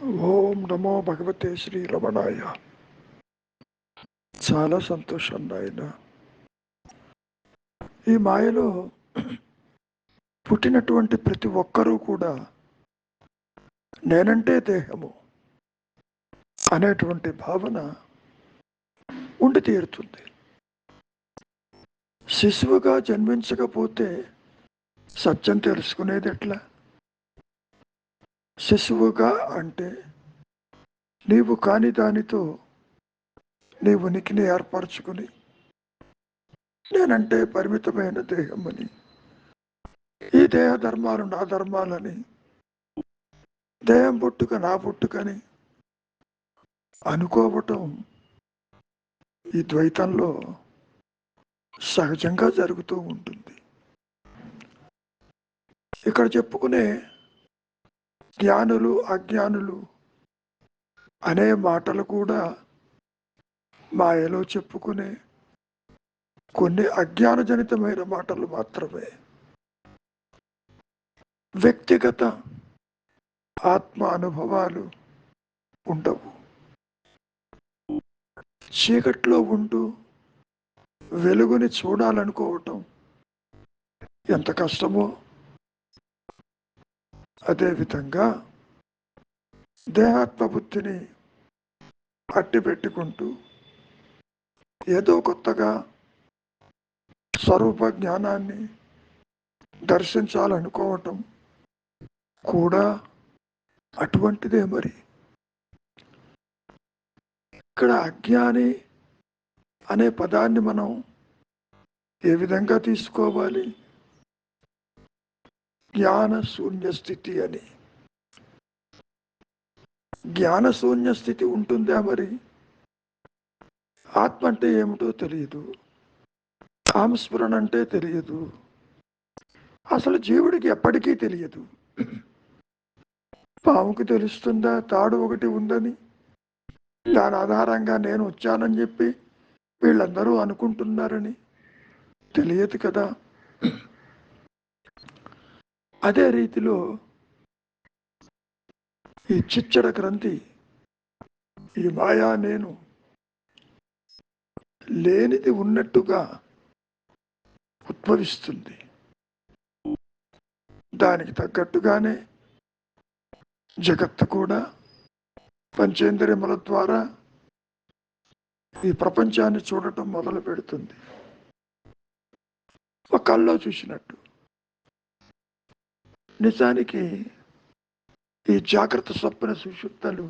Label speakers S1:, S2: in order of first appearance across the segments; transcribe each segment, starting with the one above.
S1: ఓం నమో భగవతే శ్రీ రమణాయ. చాలా సంతోషం నాయన. ఈ మాయలో పుట్టినటువంటి ప్రతి ఒక్కరూ కూడా నేనంటే దేహము అనేటువంటి భావన ఉండి తీరుతుంది. శిశువుగా జన్మించకపోతే సత్యం తెలుసుకునేది ఎట్లా? శిశువుగా అంటే నీవు కాని దానితో నీ ఉనికిని ఏర్పరచుకుని నేనంటే పరిమితమైన దేహమని, ఈ దేహ ధర్మాలు నా ధర్మాలని, దేహం పుట్టుక నా పుట్టుకని అనుకోవటం ఈ ద్వైతంలో సహజంగా జరుగుతూ ఉంటుంది. ఇక్కడ చెప్పుకునే జ్ఞానులు అజ్ఞానులు అనే మాటలు కూడా మాయలో చెప్పుకునే కొన్ని అజ్ఞానజనితమైన మాటలు మాత్రమే. వ్యక్తిగత ఆత్మ అనుభవాలు ఉండవు. చీకట్లో ఉంటూ వెలుగుని చూడాలనుకోవటం ఎంత కష్టమో, అదేవిధంగా దేహాత్మ బుద్ధిని అట్టి పెట్టుకుంటూ ఏదో కొత్తగా స్వరూప జ్ఞానాన్ని దర్శించాలనుకోవటం కూడా అటువంటిదే. మరి ఇక్కడ అజ్ఞాని అనే పదాన్ని మనం ఏ విధంగా తీసుకోవాలి? జ్ఞాన శూన్య స్థితి అని. జ్ఞాన శూన్య స్థితి ఉంటుందా? మరి ఆత్మ అంటే ఏమిటో తెలియదు, కామస్ఫురణ అంటే తెలియదు, అసలు జీవుడికి ఎప్పటికీ తెలియదు. పాముకు తెలుస్తుందా తాడు ఒకటి ఉందని? దాని ఆధారంగా నేను వచ్చానని చెప్పి వీళ్ళందరూ అనుకుంటున్నారని తెలియదు కదా. అదే రీతిలో ఈ చిచ్చడ గ్రంథి, ఈ మాయా నేను లేనిది ఉన్నట్టుగా ఉద్భవిస్తుంది. దానికి తగ్గట్టుగానే జగత్తు కూడా పంచేంద్రియముల ద్వారా ఈ ప్రపంచాన్ని చూడటం మొదలు పెడుతుంది. ఒక కల్లో చూసినట్టు. నిజానికి ఈ జాగ్రత్త స్వప్న సుషుప్తలు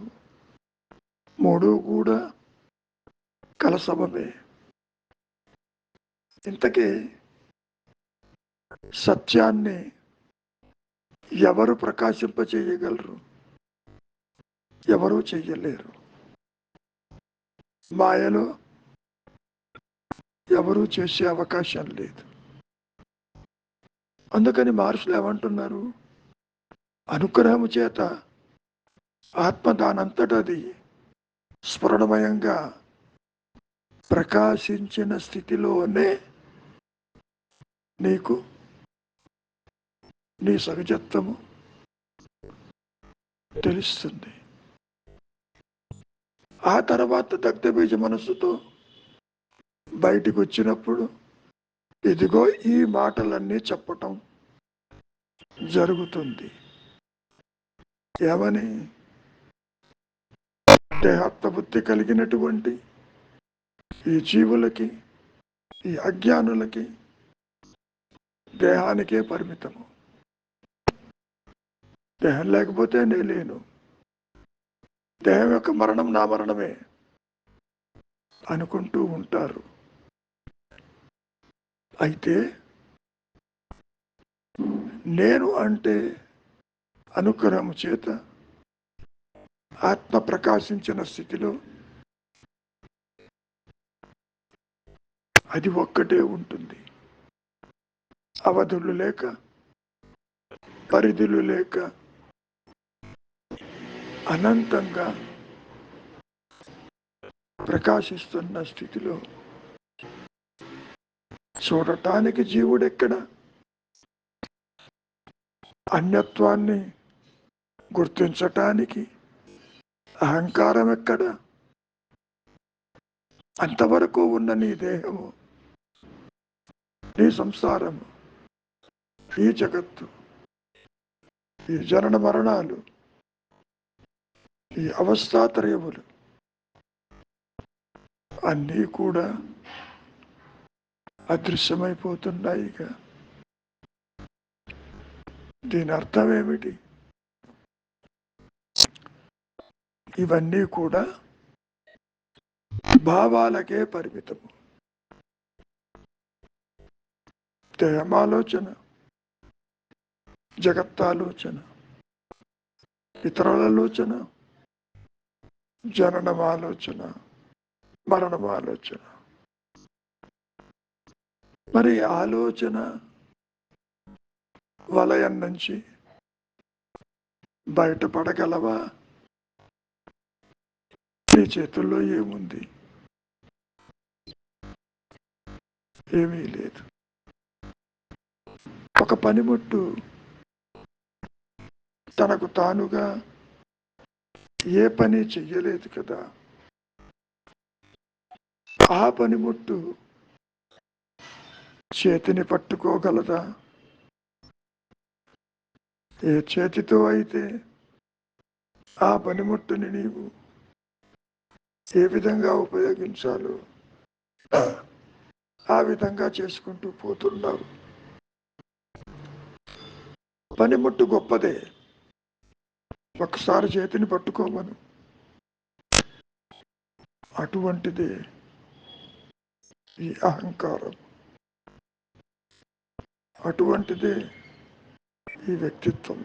S1: మూడు కూడా కలసమమే. ఇంతకీ సత్యాన్ని ఎవరు ప్రకాశింపచేయగలరు? ఎవరూ చెయ్యలేరు. మాయలో ఎవరూ చేసే అవకాశం లేదు. అందుకని మహర్షులు ఏమంటున్నారు? అనుగ్రహము చేత ఆత్మ దానంతటది స్ఫురణమయంగా ప్రకాశించిన స్థితిలోనే నీకు నీ సహజత్వము తెలుస్తుంది. ఆ తర్వాత దగ్ధబీజ మనస్సుతో బయటికి వచ్చినప్పుడు ఇదిగో ఈ మాటలన్నీ చెప్పటం జరుగుతుంది. ఏమని? దేహాత్మ బుద్ధి కలిగినటువంటి ఈ జీవులకి, ఈ అజ్ఞానులకి దేహానికే పరిమితము. దేహం లేకపోతే నేను లేను, దేహం యొక్క మరణం నా మరణమే అనుకుంటూ ఉంటారు. అయితే నేను అంటే అనుగ్రహం చేత ఆత్మ ప్రకాశించిన స్థితిలో అది ఒక్కటే ఉంటుంది. అవధులు లేక, పరిధులు లేక అనంతంగా ప్రకాశిస్తున్న స్థితిలో చూడటానికి జీవుడెక్కడ? అన్యత్వాన్ని గుర్తించటానికి అహంకారం ఎక్కడ? అంతవరకు ఉన్న నీ దేహము, నీ సంసారము, ఈ జగత్తు, ఈ జనన మరణాలు, ఈ అవస్థాత్రయములు అన్నీ కూడా అదృశ్యమైపోతున్నాయిగా. దీని అర్థం ఏమిటి? ఇవన్నీ కూడా భావాలకే పరిమితము. దేహమాలోచన, జగత్తాలోచన, ఇతరులాలోచన, జననమాలోచన, మరణమాలోచన. మరి ఆలోచన వలయం నుంచి బయటపడగలవా? నీ చేతుల్లో ఏముంది? ఏమీ లేదు. ఒక పనిముట్టు తనకు తానుగా ఏ పని చెయ్యలేదు కదా. ఆ పనిముట్టు చేతిని పట్టుకోగలదా? ఏ చేతితో అయితే ఆ పనిముట్టుని నీవు ఏ విధంగా ఉపయోగించాలో ఆ విధంగా చేసుకుంటూ పోతున్నావు. పనిముట్టు గొప్పదే, ఒకసారి చేతిని పట్టుకోమను. అటువంటిదే ఈ అహంకారం, అటువంటిదే ఈ వ్యక్తిత్వం.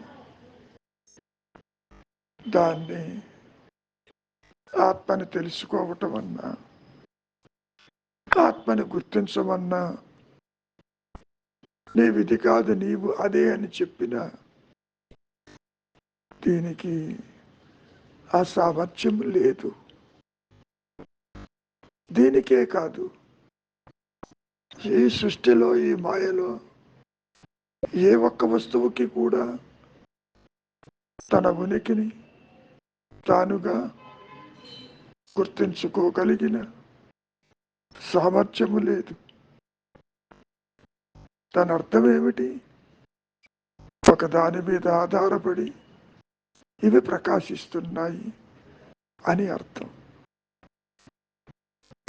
S1: దాన్ని ఆత్మని తెలుసుకోవటం అన్నా, ఆత్మని గుర్తించమన్నా, నీ విధి కాదు నీవు అదే అని చెప్పిన దీనికి ఆ సామర్థ్యం లేదు. దీనికే కాదు, ఈ సృష్టిలో, ఈ మాయలో ఏ ఒక్క వస్తువుకి కూడా తన ఉనికిని తానుగా గుర్తించుకోగలిగిన సామర్థ్యము లేదు. దాని అర్థం ఏమిటి? ఒకదాని మీద ఆధారపడి ఇవి ప్రకాశిస్తున్నాయి అని అర్థం.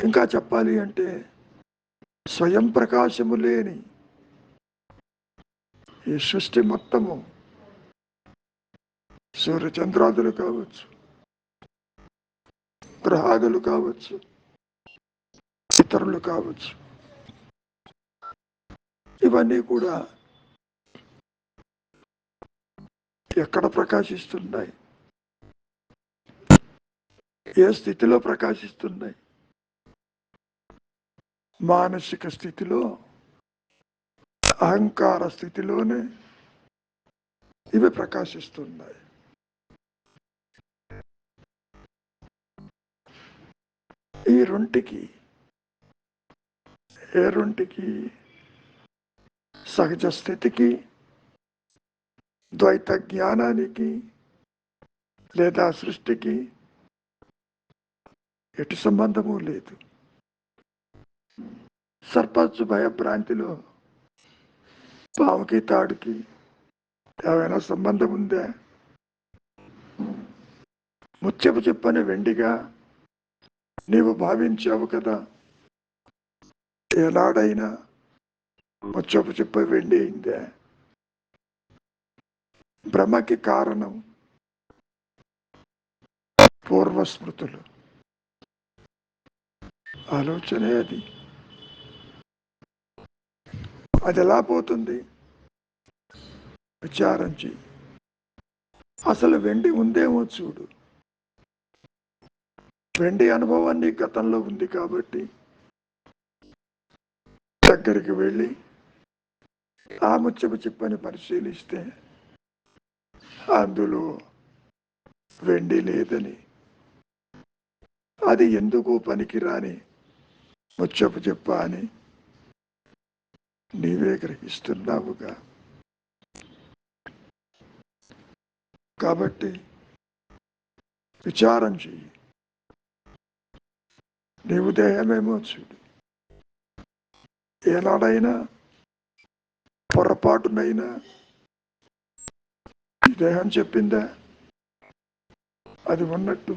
S1: ఇంకా చెప్పాలి అంటే స్వయం ప్రకాశము లేని ఈ సృష్టి మొత్తము, సూర్యచంద్రాదులు కావచ్చు, గ్రహాదులు కావచ్చు, ఇతరులు కావచ్చు, ఇవన్నీ కూడా ఎక్కడ ప్రకాశిస్తున్నాయి? ఏ స్థితిలో ప్రకాశిస్తున్నాయి? మానసిక స్థితిలో, అహంకార స్థితిలోనే ఇవి ప్రకాశిస్తున్నాయి. ఈ రెంటికి, ఏ రెంటికి? సహజ స్థితికి, ద్వైత జ్ఞానానికి, లేదా సృష్టికి ఎటు సంబంధము లేదు. సర్పంచ్ భయభ్రాంతిలో పాముకి తాడుకి ఏమైనా సంబంధం ఉందా? ముత్యపు చెప్పని వెండిగా నీవు భావించావు కదా. ఏనాడైనా ముత్యపు చెప్ప వెండి అయిందా? భ్రమకి కారణం పూర్వస్మృతులు, ఆలోచనే అది. అది ఎలా పోతుంది? విచారం చెయ్యి. అసలు వెండి ఉందేమో చూడు. వెండి అనుభవాన్ని గతంలో ఉంది కాబట్టి దగ్గరికి వెళ్ళి ఆ ముత్యపు చిప్పని పరిశీలిస్తే అందులో వెండి లేదని, అది ఎందుకు పనికిరాని ముత్యపు చిప్ప అని నీవే గ్రహిస్తున్నావుగా. కాబట్టి విచారం చెయ్యి. నీవు దేహమేమో చూడు. ఏనాడైనా పొరపాటునైనా ఈ దేహం చెప్పిందా అది ఉన్నట్టు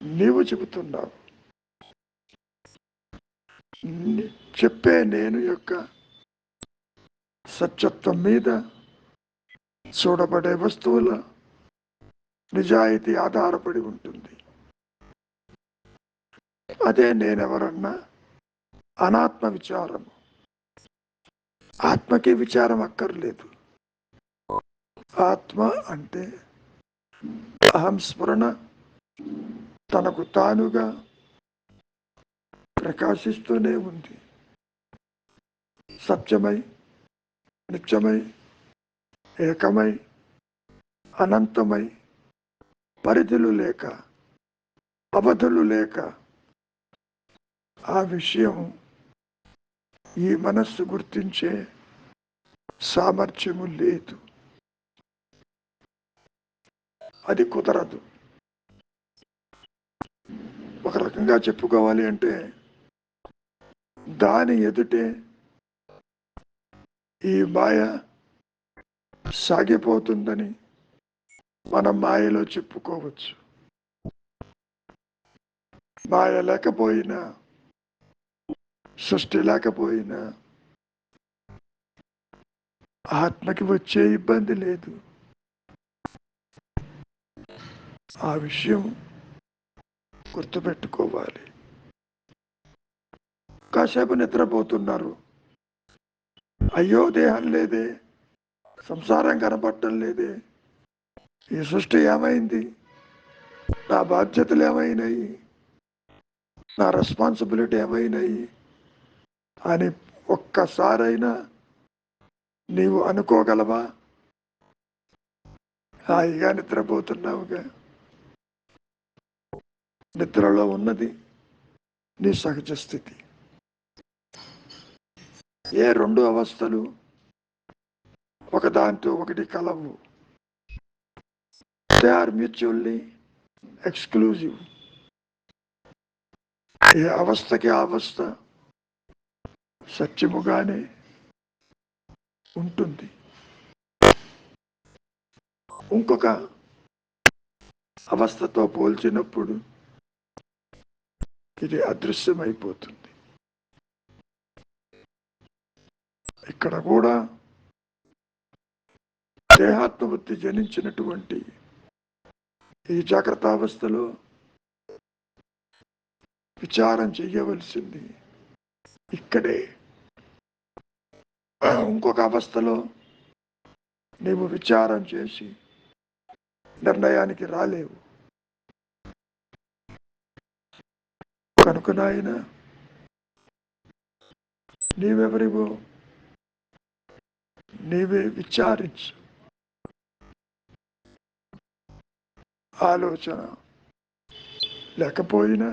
S1: నీవు చెబుతున్నావు. చెప్పే నేను యొక్క సత్యత్వం మీద చూడబడే వస్తువుల నిజాయితీ ఆధారపడి ఉంటుంది. అదే నేనెవరన్నా అనాత్మ విచారం. ఆత్మకి విచారం అక్కర్లేదు. ఆత్మ అంటే అహం స్మరణ తనకు తానుగా ప్రకాశిస్తూనే ఉంది. సత్యమై, నిత్యమై, ఏకమై, అనంతమై, పరిధులు లేక, అవధులు లేక. ఆ విషయం ఈ మనస్సు గుర్తించే సామర్థ్యము లేదు. అది కుదరదు. ఒక రకంగా చెప్పుకోవాలి అంటే దాని ఎదుటే ఈ మాయ సాగిపోతుందని మనం మాయలో చెప్పుకోవచ్చు. మాయ లేకపోయినా, సృష్టి లేకపోయినా ఆత్మకి వచ్చే ఇబ్బంది లేదు. ఆ విషయం గుర్తుపెట్టుకోవాలి. కాసేపు నిద్రపోతున్నారు. అయ్యో దేహం లేదే, సంసారం కనపడటం లేదే, ఈ సృష్టి ఏమైంది, నా బాధ్యతలు ఏమైనాయి, నా రెస్పాన్సిబిలిటీ ఏమైనాయి అని ఒక్కసారైనా నీవు అనుకోగలవా? హాయిగా నిద్రపోతున్నావుగా. నిద్రలో ఉన్నది నీ సహజ స్థితి. ఏ రెండు అవస్థలు ఒకదాంతో ఒకటి కలవు. They are mutually exclusive. ఏ అవస్థకి ఆ అవస్థ సత్యముగానే ఉంటుంది. ఇంకొక అవస్థతో పోల్చినప్పుడు ఇది అదృశ్యమైపోతుంది. ఇక్కడ కూడా దేహాత్మబుద్ధి జనించినటువంటి ఈ జాగ్రత్త అవస్థలో విచారం చెయ్యవలసింది ఇక్కడే. ఇంకొక అవస్థలో నీవు విచారం చేసి నిర్ణయానికి రాలేవు. కనుక నాయన, నీవెవరివో నీవే విచారించు. ఆలోచన లేకపోయినా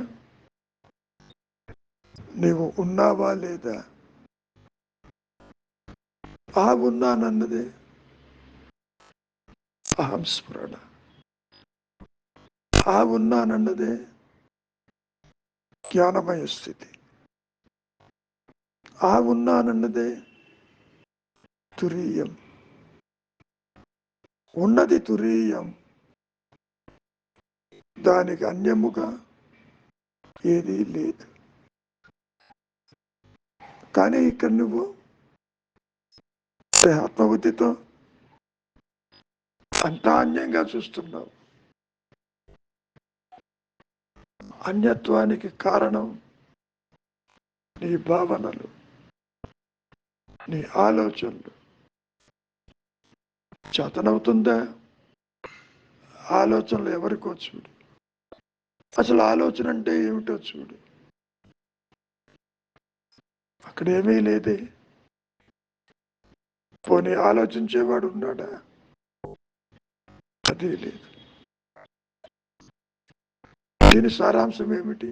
S1: నీవు ఉన్నావా లేదా? ఆ ఉన్నానన్నదే అహం స్మరణ. ఆ ఉన్నానన్నదే జ్ఞానమయ స్థితి. ఆ ఉన్నానన్నదే తురీయం. ఉన్నది తురీయం, దానికి అన్యముగా ఏదీ లేదు. కానీ ఇక్కడ నువ్వు ఆత్మబుద్ధితో అంతా అన్యంగా చూస్తున్నావు. అన్యత్వానికి కారణం నీ భావనలు, నీ ఆలోచనలు. చేతనవుతుందా? ఆలోచనలు ఎవరికో చూడు. అసలు ఆలోచన అంటే ఏమిటో చూడు. అక్కడేమీ లేదే. పోనీ ఆలోచించేవాడు ఉన్నాడా? అది లేదు. దీని సారాంశం ఏమిటి?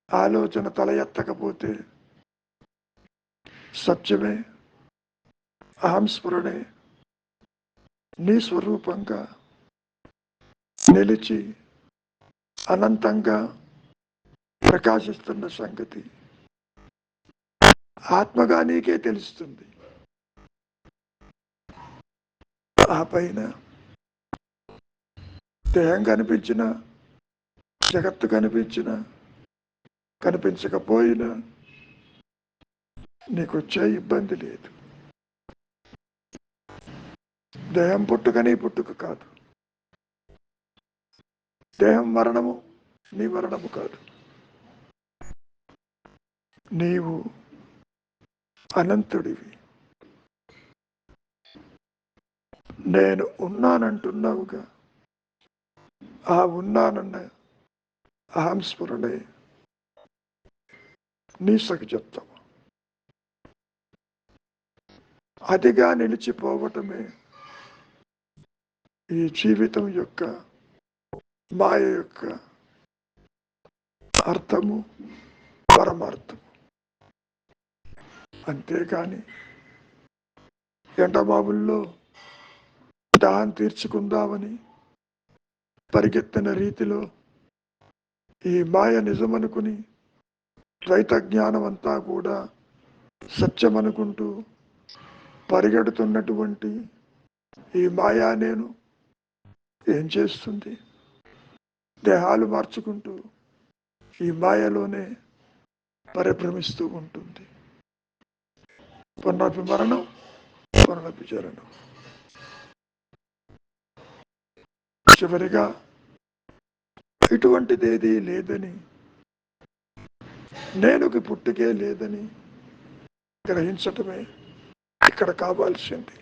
S1: ఆలోచన తల ఎత్తకపోతే సత్యమే, అహం స్ఫురణే నీ స్వరూపంగా నిలిచి అనంతంగా ప్రకాశిస్తున్న సంగతి ఆత్మగా నీకే తెలుస్తుంది. ఆ పైన దేహం కనిపించిన, జగత్తు కనిపించిన, కనిపించకపోయినా నీకు వచ్చే ఇబ్బంది లేదు. దేహం పుట్టుక నీ పుట్టుక కాదు, దేహం మరణము నీ మరణము కాదు. నీవు అనంతుడివి. నేను ఉన్నానంటున్నావుగా, ఆ ఉన్నానన్న అహం స్ఫురణే నీ సహజత్వం. అదిగా నిలిచిపోవటమే ఈ జీవితం యొక్క మాయ యొక్క అర్థము, పరమార్థము. అంతేకాని ఎండమావుల్లో దాహం తీర్చుకుందామని పరిగెత్తిన రీతిలో ఈ మాయ నిజమనుకుని ద్వైత జ్ఞానం అంతా కూడా సత్యమనుకుంటూ పరిగెడుతున్నటువంటి ఈ మాయా నేను ఏం చేస్తుంది? దేహాలు మార్చుకుంటూ ఈ మాయలోనే పరిభ్రమిస్తూ ఉంటుంది. పునరపి మరణం, పునరపి జరణం. చివరిగా ఇటువంటిదేదీ లేదని, నేనుకి పుట్టుకే లేదని గ్రహించటమే ఇక్కడ కావాల్సింది.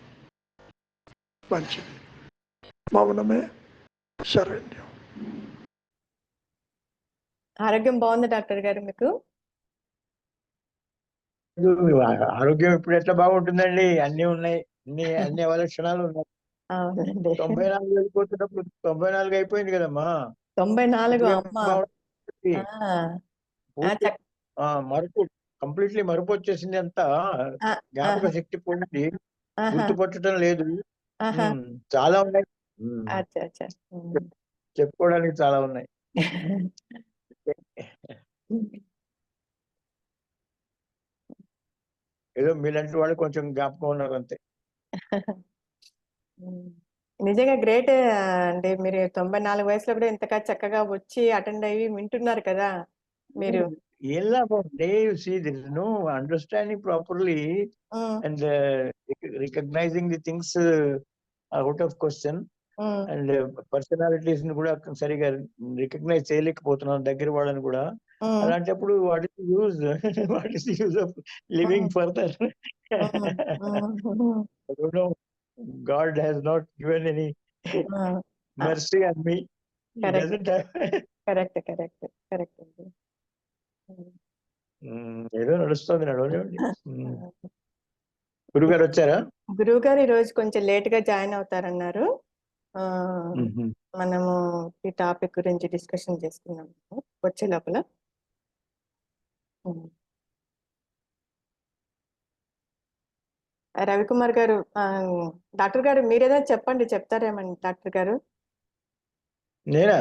S1: మంచిది. మౌనమే శరణ్యం.
S2: ఆరోగ్యం బాగుంది డాక్టర్ గారు మీకు?
S3: ఆరోగ్యం ఇప్పుడు ఎట్లా బాగుంటుందండి? అన్ని ఉన్నాయి, అన్ని అవలక్షణాలు ఉన్నాయి.
S2: అవునండి.
S3: 94 వెళ్ళిపోతున్నప్పుడు 94 అయిపోయింది కదమ్మా.
S2: 94
S3: మరుపు, కంప్లీట్లీ మరుపు వచ్చేసింది. అంతా జ్ఞాపక శక్తి పోయింది, గుర్తుపట్టడం లేదు. చాలా ఉన్నాయి, చెప్పుకోవడానికి చాలా ఉన్నాయి. ఏదో మీలాంటి వాళ్ళు కొంచెం జ్ఞాపకం ఉన్నారు అంతే.
S2: నిజంగా గ్రేట్ అండి. మీరు 94 వయసులో కూడా ఇంతగా చక్కగా వచ్చి అటెండ్ అయ్యి వింటున్నారు కదా మీరు.
S3: ఏం లాభం? No understanding properly and recognizing the things out of question and personalities ని కూడా సరిగా రికగ్నైజ్ చేయలేకపోతున్నాను దగ్గర వాళ్ళని కూడా. అలాంటప్పుడు what is use of living further? God has not given any mercy on me. He doesn't have.
S2: Correct.
S3: ఏదో నడుస్తుంది, నడవనివ్వండి. గురుగారు వచ్చారా?
S2: గురువు గారు ఈ రోజు కొంచెం లేట్ గా జాయిన్ అవుతారన్నారు. మనము ఈ టాపిక్ గురించి డిస్కషన్ చేసుకున్నాము వచ్చే లోపల. రవికుమార్ గారు, డాక్టర్ గారు మీరేదో చెప్పండి, చెప్తారేమని డాక్టర్ గారు?
S3: నేనా?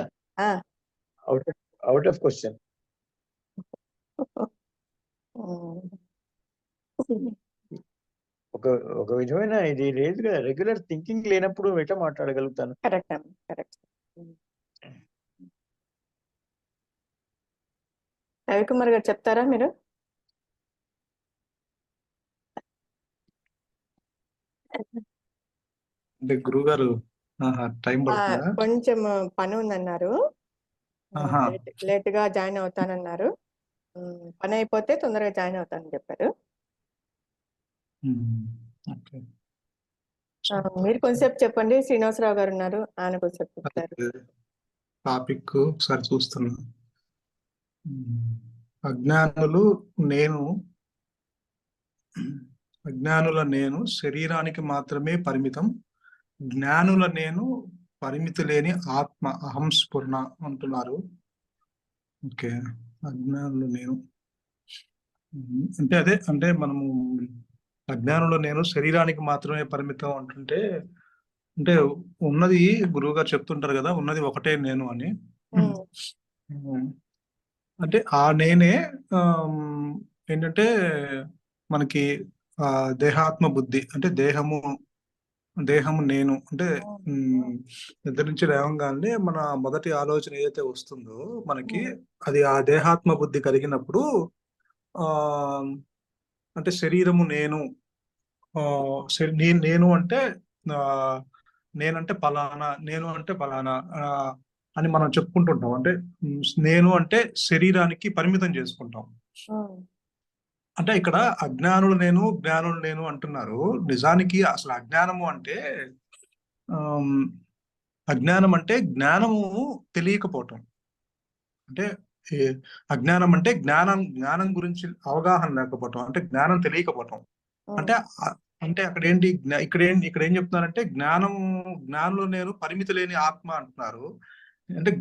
S3: Out of question. ఒక విధమైన ఇది లేదు కదా, రెగ్యులర్ థింకింగ్ లేనప్పుడు ఎట్లా మాట్లాడగలుగుతాను?
S2: కరెక్ట్. రవికుమార్ గారు చెప్తారా మీరు?
S4: అంటే గురుగారు టైం పడుతుందా?
S2: కొంచెం పని ఉందన్నారు, లేట్ గా జాయిన్ అవుతానన్నారు. పని అయిపోతే తొందరగా జాయిన్ అవుతానని చెప్పారు. మీరు కొంచెంసేపు చెప్పండి. శ్రీనివాసరావు గారు ఉన్నారు, ఆయన కొంచెంసేపు చెప్తారు.
S4: టాపిక్ ఒకసారి చూస్తున్నా. అజ్ఞానుల నేను శరీరానికి మాత్రమే పరిమితం, జ్ఞానుల నేను పరిమితి లేని ఆత్మ అహం స్ఫురణ అంటున్నారు. ఓకే, అజ్ఞానులు నేను అంటే మనము అజ్ఞానులు నేను శరీరానికి మాత్రమే పరిమితం అంటుంటే అంటే ఉన్నది గురువు గారు చెప్తుంటారు కదా, ఉన్నది ఒకటే నేను అని. అంటే ఆ నేనే ఏంటంటే మనకి దేహాత్మ బుద్ధి, అంటే దేహము నేను అంటే నిద్ర నుంచి లేవగానే మన మొదటి ఆలోచన ఏదైతే వస్తుందో మనకి, అది ఆ దేహాత్మ బుద్ధి కలిగినప్పుడు ఆ అంటే శరీరము నేను, నేను అంటే ఆ నేనంటే ఫలానా, నేను అంటే ఫలానా అని మనం చెప్పుకుంటుంటాం. అంటే నేను అంటే శరీరానికి పరిమితం చేసుకుంటాం. అంటే ఇక్కడ అజ్ఞానులు నేను, జ్ఞానులు నేను అంటున్నారు. నిజానికి అసలు అజ్ఞానము అంటే అజ్ఞానం అంటే జ్ఞానము తెలియకపోవటం. అంటే అజ్ఞానం అంటే జ్ఞానం గురించి అవగాహన లేకపోవటం, అంటే జ్ఞానం తెలియకపోవటం. అంటే అంటే ఇక్కడ ఏం చెప్తున్నారంటే జ్ఞానులు నేను, పరిమితి లేని ఆత్మ అంటున్నారు. అంటే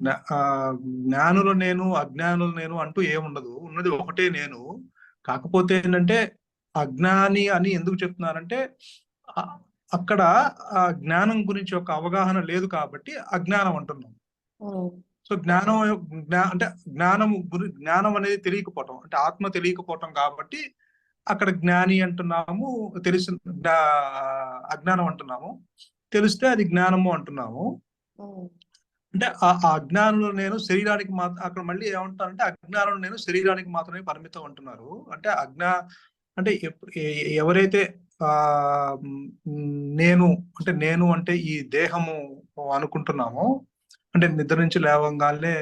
S4: జ్ఞానులు నేను, అజ్ఞానులు నేను అంటూ ఏముండదు, ఉన్నది ఒకటే నేను. కాకపోతే ఏంటంటే అజ్ఞాని అని ఎందుకు చెప్తున్నారంటే అక్కడ ఆ జ్ఞానం గురించి ఒక అవగాహన లేదు కాబట్టి అజ్ఞానం అంటున్నాం. సో అంటే జ్ఞానం అనేది తెలియకపోవటం, అంటే ఆత్మ తెలియకపోవటం కాబట్టి అక్కడ జ్ఞాని అంటున్నాము, అజ్ఞానం అంటున్నాము. తెలిస్తే అది జ్ఞానము అంటున్నాము. అంటే ఆ అజ్ఞానంలో నేను శరీరానికి అక్కడ మళ్ళీ ఏమంటారంటే అజ్ఞానంలో నేను శరీరానికి మాత్రమే పరిమితం అంటున్నారు. అంటే అంటే ఎవరైతే నేను అంటే ఈ దేహము అనుకుంటున్నామో, అంటే నిద్ర నుంచి లేవగానే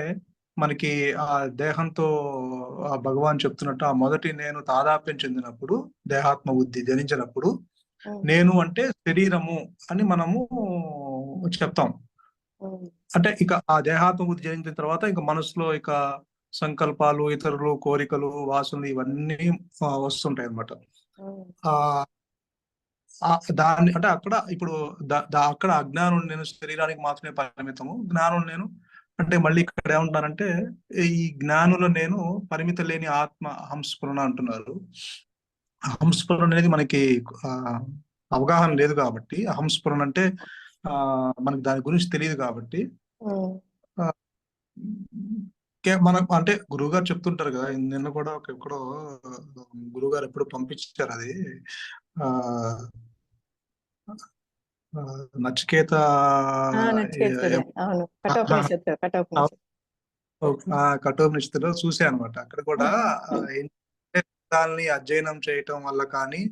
S4: మనకి ఆ దేహంతో ఆ భగవాన్ చెప్తున్నట్టు ఆ మొదటి నేను తాదాప్యం చెందినప్పుడు, దేహాత్మ బుద్ధి జనించినప్పుడు నేను అంటే శరీరము అని మనము చెప్తాం. అంటే ఇక ఆ దేహాత్మ బుద్ధి జనించిన తర్వాత ఇక మనసులో ఇక సంకల్పాలు, ఇతరులు, కోరికలు, వాసనలు ఇవన్నీ వస్తుంటాయి అన్నమాట. దాన్ని అంటే అక్కడ ఇప్పుడు అక్కడ అజ్ఞానం నేను శరీరానికి మాత్రమే పరిమితము, జ్ఞానం నేను అంటే మళ్ళీ ఇక్కడ ఏమంటారంటే ఈ జ్ఞానుల నేను పరిమితి లేని ఆత్మ అహంస్ఫురణ అంటున్నారు. అహంస్ఫురణ అనేది మనకి అవగాహన లేదు కాబట్టి, అహంస్ఫురణ అంటే మనకి దాని గురించి తెలియదు కాబట్టి మనం అంటే గురువు గారు చెప్తుంటారు కదా, నిన్న కూడా ఎక్కడో గురువు గారు ఎప్పుడు పంపించారు అది నచికేత కఠోపనిషత్తులో చూసా అనమాట. అక్కడ కూడా అధ్యయనం చేయటం వల్ల కానీ,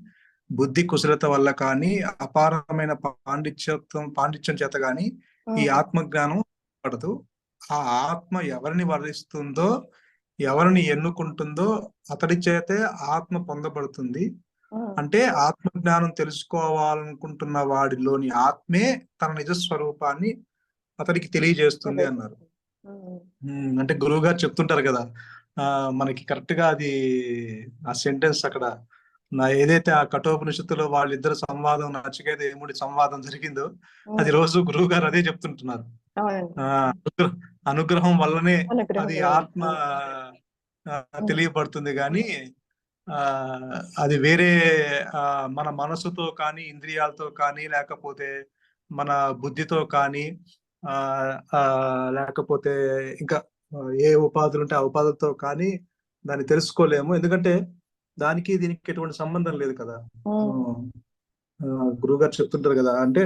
S4: బుద్ధి కుశలత వల్ల కానీ, అపారమైన పాండిత్యం చేత కానీ ఈ ఆత్మజ్ఞానం పడదు. ఆ ఆత్మ ఎవరిని వర్ణిస్తుందో, ఎవరిని ఎన్నుకుంటుందో అతడి చేతే ఆత్మ పొందబడుతుంది. అంటే ఆత్మజ్ఞానం తెలుసుకోవాలనుకుంటున్న వాడిలోని ఆత్మే తన నిజస్వరూపాన్ని అతడికి తెలియజేస్తుంది అన్నారు. అంటే గురువు గారు చెప్తుంటారు కదా, మనకి కరెక్ట్ గా అది ఆ సెంటెన్స్ అక్కడ ఏదైతే ఆ కఠోపనిషత్తులో వాళ్ళిద్దరు సంవాదం, నచికేత యముడి సంవాదం జరిగిందో అది రోజు గురువు గారు అదే చెప్తుంటున్నారు. అనుగ్రహం వల్లనే అది ఆత్మ తెలియబడుతుంది కానీ అది వేరే మన మనసుతో కానీ, ఇంద్రియాలతో కానీ, లేకపోతే మన బుద్ధితో కానీ లేకపోతే ఇంకా ఏ ఉపాధులు ఉంటే ఆ ఉపాధులతో కానీ దాన్ని తెలుసుకోలేము. ఎందుకంటే దానికి దీనికి ఎటువంటి సంబంధం లేదు కదా. గురువు గారు చెప్తుంటారు కదా, అంటే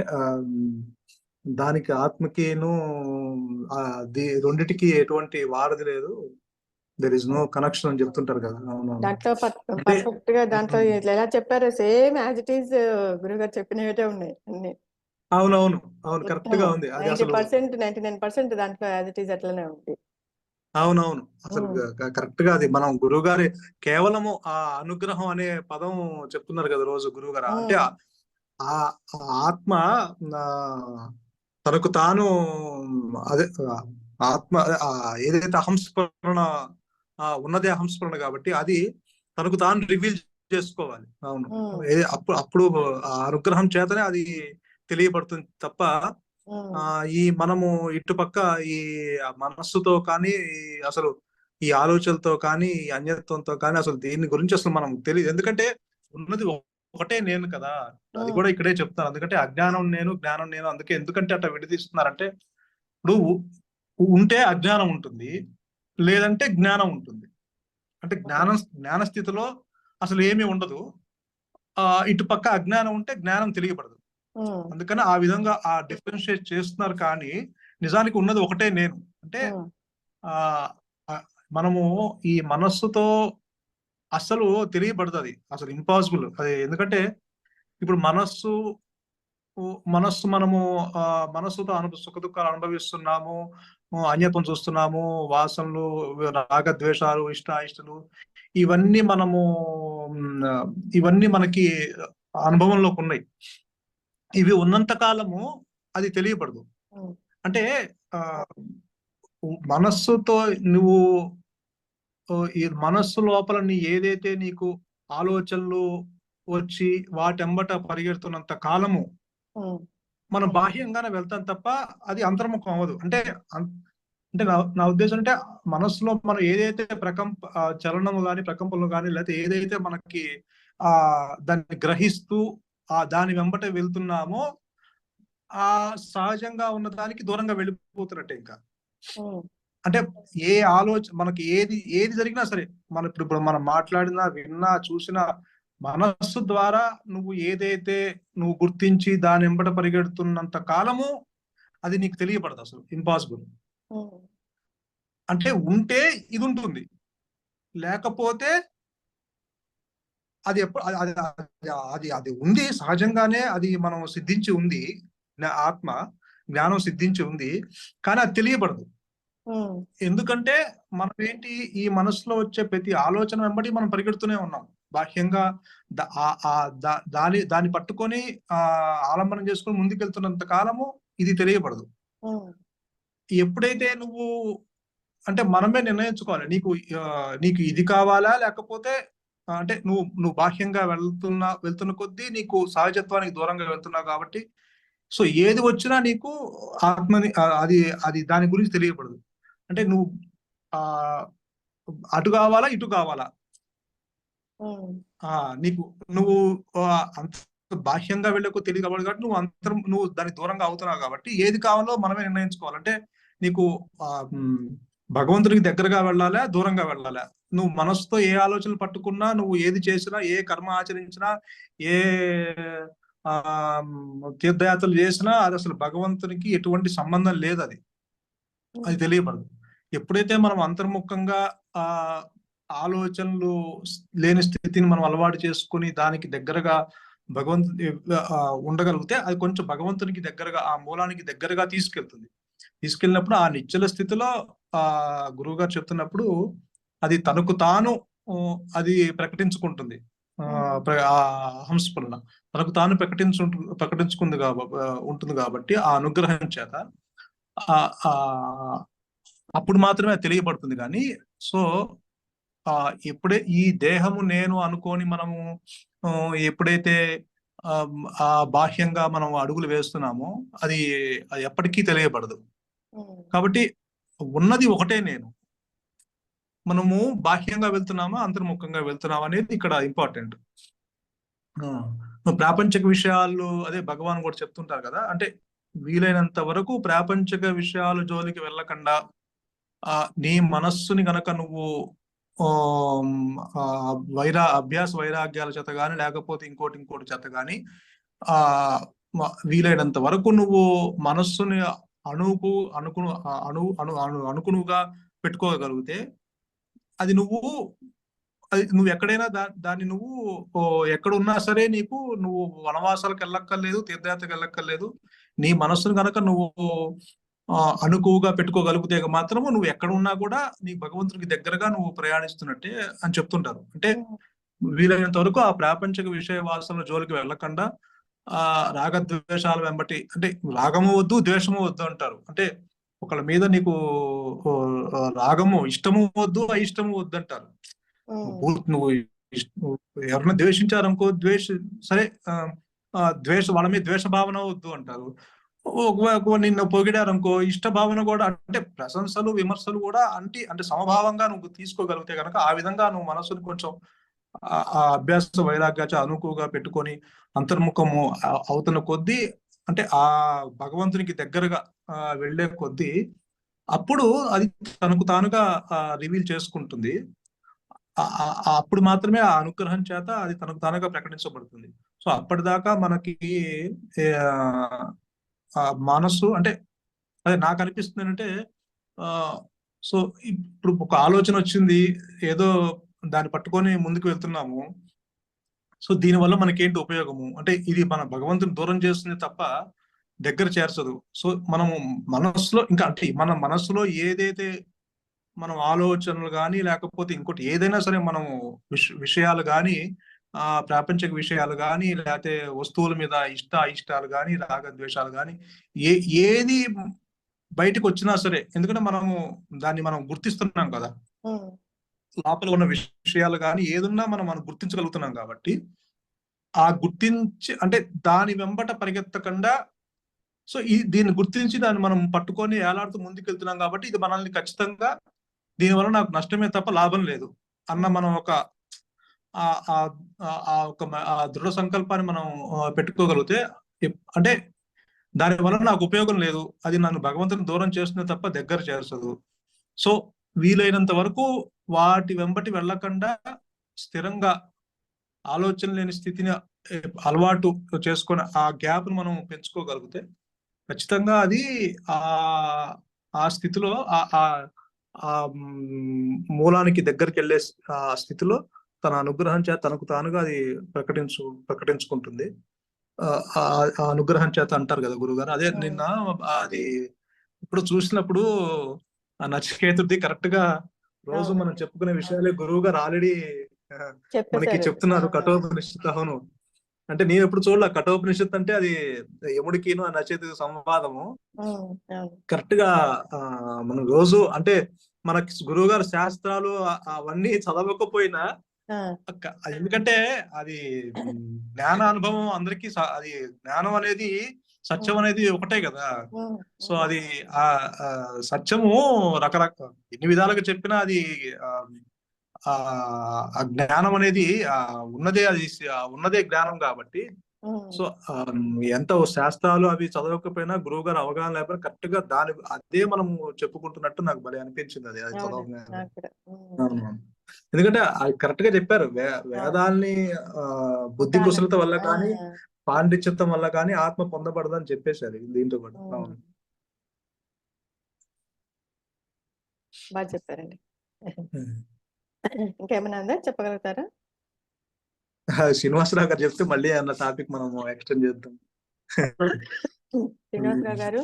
S4: దానికి ఆత్మకిను రెండిటికి ఎటువంటి వారధి లేదు, దెర్ ఇస్ నో కనెక్షన్ అని చెప్తుంటారు కదా.
S2: దాంట్లో పర్ఫెక్ట్ గా దాంట్లో ఎలా చెప్పారో సేమ్ యాజ్ ఇట్ ఈస్ గురుగారు చెప్పినవే ఉన్నాయి అన్ని.
S4: అవును కరెక్ట్ గా ఉంది.
S2: 99% దాంట్లో యాజ్ ఇట్ ఈస్ అట్లనే ఉంది.
S4: అవునవును, అసలు కరెక్ట్ గా అది మనం గురువు గారి కేవలము ఆ అనుగ్రహం అనే పదం చెప్తున్నారు కదా రోజు గురువు గారు. అంటే ఆ ఆత్మ తనకు తాను అదే ఆత్మ ఏదైతే అహంస్ఫురణ ఉన్నదే అహంస్ఫురణ కాబట్టి అది తనకు తాను రివీల్ చేసుకోవాలి. అవును, అప్పుడు ఆ అనుగ్రహం చేతనే అది తెలియబడుతుంది తప్ప ఈ మనము ఇటుపక్క ఈ మనస్సుతో కానీ, అసలు ఈ ఆలోచనలతో కానీ, ఈ అన్యత్వంతో కానీ అసలు దీని గురించి అసలు మనం తెలియదు. ఎందుకంటే ఉన్నది ఒకటే నేను కదా. అది
S2: ఉమ్,
S4: కూడా ఇక్కడే చెప్తాను. అందుకంటే అజ్ఞానం నేను, జ్ఞానం నేను. అందుకే ఎందుకంటే అట్లా విడదీస్తున్నారంటే, ఇప్పుడు ఉంటే అజ్ఞానం ఉంటుంది, లేదంటే జ్ఞానం ఉంటుంది. అంటే జ్ఞాన స్థితిలో అసలు ఏమీ ఉండదు. ఇటు పక్క అజ్ఞానం ఉంటే జ్ఞానం తెలియబడదు.
S2: ఉమ్,
S4: అందుకని ఆ విధంగా ఆ డిఫరెన్షియేట్ చేస్తున్నారు. కానీ నిజానికి ఉన్నది ఒకటే నేను. అంటే
S2: ఉమ్,
S4: ఆ ఆ, మనము ఈ మనస్సుతో అస్సలు తెలియబడదు. అది అసలు ఇంపాసిబుల్. అది ఎందుకంటే ఇప్పుడు మనస్సు మనము మనస్సుతో సుఖ దుఃఖాలు అనుభవిస్తున్నాము, అన్యత్వం చూస్తున్నాము, వాసనలు, రాగద్వేషాలు, ఇష్టాయిష్టలు, ఇవన్నీ మనము ఇవన్నీ మనకి అనుభవంలోకి ఉన్నాయి. ఇవి ఉన్నంత కాలము అది తెలియబడదు.
S2: ఉమ్,
S4: అంటే ఆ మనస్సుతో నువ్వు ఈ మనస్సు లోపల ఏదైతే నీకు ఆలోచనలు వచ్చి వాటెంబట పరిగెడుతున్నంత కాలము
S2: ఉమ్,
S4: మనం బాహ్యంగానే వెళ్తాం తప్ప అది అంతర్ముఖం అవ్వదు. అంటే అంటే నా ఉద్దేశం అంటే మనస్సులో మనం ఏదైతే చలనము కానీ ప్రకంపనలు కానీ లేకపోతే ఏదైతే మనకి దాన్ని గ్రహిస్తూ దాని వెంబట వెళ్తున్నామో ఆ సహజంగా ఉన్న దానికి దూరంగా వెళ్ళిపోతున్నట్టే. ఇంకా
S2: ఉమ్,
S4: అంటే ఏ ఆలోచన మనకి ఏది జరిగినా సరే, ఇప్పుడు మనం మాట్లాడినా, విన్నా, చూసినా, మనస్సు ద్వారా నువ్వు ఏదైతే నువ్వు గుర్తించి దాని వెంబట పరిగెడుతున్నంత కాలము అది నీకు తెలియబడదు. అసలు ఇంపాసిబుల్.
S2: ఉమ్,
S4: అంటే ఉంటే ఇది ఉంటుంది, లేకపోతే అది ఎప్పుడు అది అది అది ఉంది సహజంగానే. అది మనం సిద్ధించి ఉంది, ఆత్మ జ్ఞానం సిద్ధించి ఉంది, కానీ అది తెలియబడదు.
S2: ఉమ్,
S4: ఎందుకంటే మనం ఏంటి, ఈ మనసులో వచ్చే ప్రతి ఆలోచన వెంబడి మనం పరిగెడుతూనే ఉన్నాం బాహ్యంగా. దాన్ని పట్టుకొని ఆలంబనం చేసుకొని ముందుకెళ్తున్నంత కాలము ఇది తెలియబడదు.
S2: ఉమ్,
S4: ఎప్పుడైతే నువ్వు అంటే మనమే నిర్ణయించుకోవాలి, నీకు ఇది కావాలా, లేకపోతే అంటే నువ్వు బాహ్యంగా వెళ్తున్న కొద్దీ నీకు సహజత్వానికి దూరంగా వెళ్తున్నావు కాబట్టి, సో ఏది వచ్చినా నీకు ఆత్మని అది అది దాని గురించి తెలియబడదు. అంటే నువ్వు ఆ అటు కావాలా, ఇటు కావాలా,
S2: ఉమ్,
S4: నీకు నువ్వు అంత బాహ్యంగా వెళ్ళకు తెలియదు కాబట్టి నువ్వు దానికి దూరంగా అవుతున్నావు కాబట్టి ఏది కావాలో మనమే నిర్ణయించుకోవాలంటే నీకు భగవంతుడికి దగ్గరగా వెళ్ళాలా, దూరంగా వెళ్ళాలా. నువ్వు మనసుతో ఏ ఆలోచనలు పట్టుకున్నా, నువ్వు ఏది చేసినా, ఏ కర్మ ఆచరించినా, ఏ తీర్థయాత్రలు చేసినా అది అసలు భగవంతునికి ఎటువంటి సంబంధం లేదు. అది తెలియబడదు. ఎప్పుడైతే మనం అంతర్ముఖంగా ఆలోచనలు లేని స్థితిని మనం అలవాటు చేసుకుని దానికి దగ్గరగా ఉండగలిగితే అది కొంచెం భగవంతునికి దగ్గరగా, ఆ మూలానికి దగ్గరగా తీసుకెళ్ళినప్పుడు ఆ నిశ్చల స్థితిలో గురువు గారు చెప్తున్నప్పుడు అది తనకు తాను అది ప్రకటించుకుంటుంది. హంస్ఫురణ తనకు తాను ప్రకటించుకుంది ఉంటుంది కాబట్టి ఆ అనుగ్రహం చేత అప్పుడు మాత్రమే తెలియబడుతుంది. కానీ సో ఎప్పుడే ఈ దేహము నేను అనుకొని మనము ఎప్పుడైతే బాహ్యంగా మనం అడుగులు వేస్తున్నామో అది ఎప్పటికీ తెలియబడదు. కాబట్టి ఉన్నది ఒకటే నేను. మనము బాహ్యంగా వెళ్తున్నామా, అంతర్ముఖంగా వెళ్తున్నామా అనేది ఇక్కడ ఇంపార్టెంట్. ప్రాపంచిక విషయాలు అదే భగవాన్ కూడా చెప్తుంటారు కదా, అంటే వీలైనంత వరకు ప్రాపంచిక విషయాలు జోలికి వెళ్ళకుండా నీ మనస్సుని గనక నువ్వు అభ్యాస వైరాగ్యాల చేత గాని లేకపోతే ఇంకోటి చేత గాని వీలైనంత వరకు నువ్వు మనస్సుని అనుకునుగా పెట్టుకోగలిగితే అది నువ్వు ఎక్కడైనా దాన్ని నువ్వు ఎక్కడున్నా సరే నువ్వు వనవాసాలకు వెళ్ళక్కర్లేదు, తీర్థయాత్రకు వెళ్ళక్కర్లేదు. నీ మనస్సును కనుక నువ్వు అనుకువగా పెట్టుకోగలిగితే మాత్రము నువ్వు ఎక్కడ ఉన్నా కూడా నీ భగవంతుడికి దగ్గరగా నువ్వు ప్రయాణిస్తున్నట్టే అని చెప్తుంటారు. అంటే వీలైనంత వరకు ఆ ప్రాపంచిక విషయ వాసనల జోలికి వెళ్ళకుండా రాగద్వేషాల వెంబటి, అంటే రాగము వద్దు, ద్వేషము వద్దు అంటారు. అంటే ఒకళ్ళ మీద నీకు రాగము, ఇష్టము వద్దు, అయిష్టము వద్దు అంటారు. నువ్వు ఎవరైనా ద్వేషించారనుకో, సరే వాళ్ళ మీద ద్వేష భావన వద్దు అంటారు. నిన్ను పొగిడారనుకో, ఇష్ట భావన కూడా, అంటే ప్రశంసలు విమర్శలు కూడా అంటే సమభావంగా నువ్వు తీసుకోగలిగితే కనుక ఆ విధంగా నువ్వు మనసుని కొంచెం ఆ అభ్యాస వైరాగ్యాచ అనుకువగా పెట్టుకొని అంతర్ముఖము అవుతున్న కొద్దీ, అంటే ఆ భగవంతునికి దగ్గరగా వెళ్లే కొద్దీ అప్పుడు అది తనకు తానుగా రివీల్ చేసుకుంటుంది. అప్పుడు మాత్రమే ఆ అనుగ్రహం చేత అది తనకు తానుగా ప్రకటించబడుతుంది. సో అప్పటిదాకా మనకి మనస్సు అంటే, అదే నాకు అనిపిస్తుంది అంటే, సో ఇప్పుడు ఒక ఆలోచన వచ్చింది, ఏదో దాన్ని పట్టుకొని ముందుకు వెళ్తున్నాము. సో దీనివల్ల మనకేంటి ఉపయోగము అంటే, ఇది మన భగవంతుని దూరం చేస్తుంది తప్ప దగ్గర చేర్చదు. సో మనము మనస్సులో ఇంకా అంటే మన మనస్సులో ఏదైతే మనం ఆలోచనలు కానీ లేకపోతే ఇంకోటి ఏదైనా సరే మనము విషయాలు కానీ, ప్రాపంచిక విషయాలు కానీ, లేకపోతే వస్తువుల మీద అయిష్టాలు కానీ, రాగద్వేషాలు కానీ, ఏది బయటకు వచ్చినా సరే, ఎందుకంటే దాన్ని మనం గుర్తిస్తున్నాం కదా, లోపల ఉన్న విషయాలు కానీ ఏదున్నా మనం గుర్తించగలుగుతున్నాం కాబట్టి, ఆ గుర్తించి అంటే దాని వెంబట పరిగెత్తకుండా, సో దీన్ని గుర్తించి దాన్ని మనం పట్టుకొని ఏలాడుతూ ముందుకు వెళ్తున్నాం కాబట్టి, ఇది మనల్ని ఖచ్చితంగా దీనివల్ల నాకు నష్టమే తప్ప లాభం లేదు అన్న మనం ఒక దృఢ సంకల్పాన్ని మనం పెట్టుకోగలిగితే, అంటే దానివల్ల నాకు ఉపయోగం లేదు, అది నన్ను భగవంతుని దూరం చేస్తుంది తప్ప దగ్గర చేర్చదు. సో వీలైనంత వరకు వాటి వెంబటి వెళ్ళకుండా స్థిరంగా ఆలోచన లేని స్థితిని అలవాటు చేసుకొని ఆ గ్యాప్ ను మనం పెంచుకోగలిగితే ఖచ్చితంగా అది ఆ స్థితిలో ఆ మూలానికి దగ్గరికి వెళ్ళే ఆ స్థితిలో తన అనుగ్రహం చేత తనకు తానుగా అది ప్రకటించుకుంటుంది. ఆ అనుగ్రహం చేత అంటారు కదా గురుగారు. అదే నిన్న అది ఇప్పుడు చూసినప్పుడు ఆ నచికేతుడిది కరెక్ట్ గా రోజు మనం చెప్పుకునే విషయాలే గురువు గారు ఆల్రెడీ మనకి చెప్తున్నారు కఠోపనిషత్తు. అవును, అంటే నేను ఎప్పుడు చూడలే కఠోపనిషత్తు అంటే అది యముడికిను ఆ నచికేతుడికి సంవాదము. కరెక్ట్ గా మనం రోజు అంటే మనకి గురువు గారు శాస్త్రాలు అవన్నీ చదవకపోయినా, ఎందుకంటే అది జ్ఞానానుభవం అందరికీ, అది జ్ఞానం అనేది సత్యం అనేది ఒకటే కదా. సో అది ఆ సత్యము రకరకాల ఎన్ని విధాలుగా చెప్పినా అది ఆ జ్ఞానం అనేది ఉన్నదే జ్ఞానం కాబట్టి, సో ఎంత శాస్త్రాలు అవి చదవకపోయినా గురువు గారు అవగాహన లేకపోయినా కరెక్ట్ గా అదే మనం చెప్పుకుంటున్నట్టు నాకు భలే అనిపించింది అది చదవగానే. ఎందుకంటే కరెక్ట్ గా చెప్పారు, వేదాల్ని బుద్ధి కుశలత వల్ల కానీ పాండిత్యత్వం వల్ల కానీ ఆత్మ పొందబడదని చెప్పేశారు దీంతో కూడా. అవును,
S2: బాగా చెప్పారండి. ఇంకేమైనా ఉందా, చెప్పగలుగుతారా?
S4: శ్రీనివాసరావు గారు చెప్తే మళ్ళీ అన్న టాపిక్ మనం ఎక్స్టెండ్ చేద్దాం.
S2: శ్రీనివాసరావు గారు,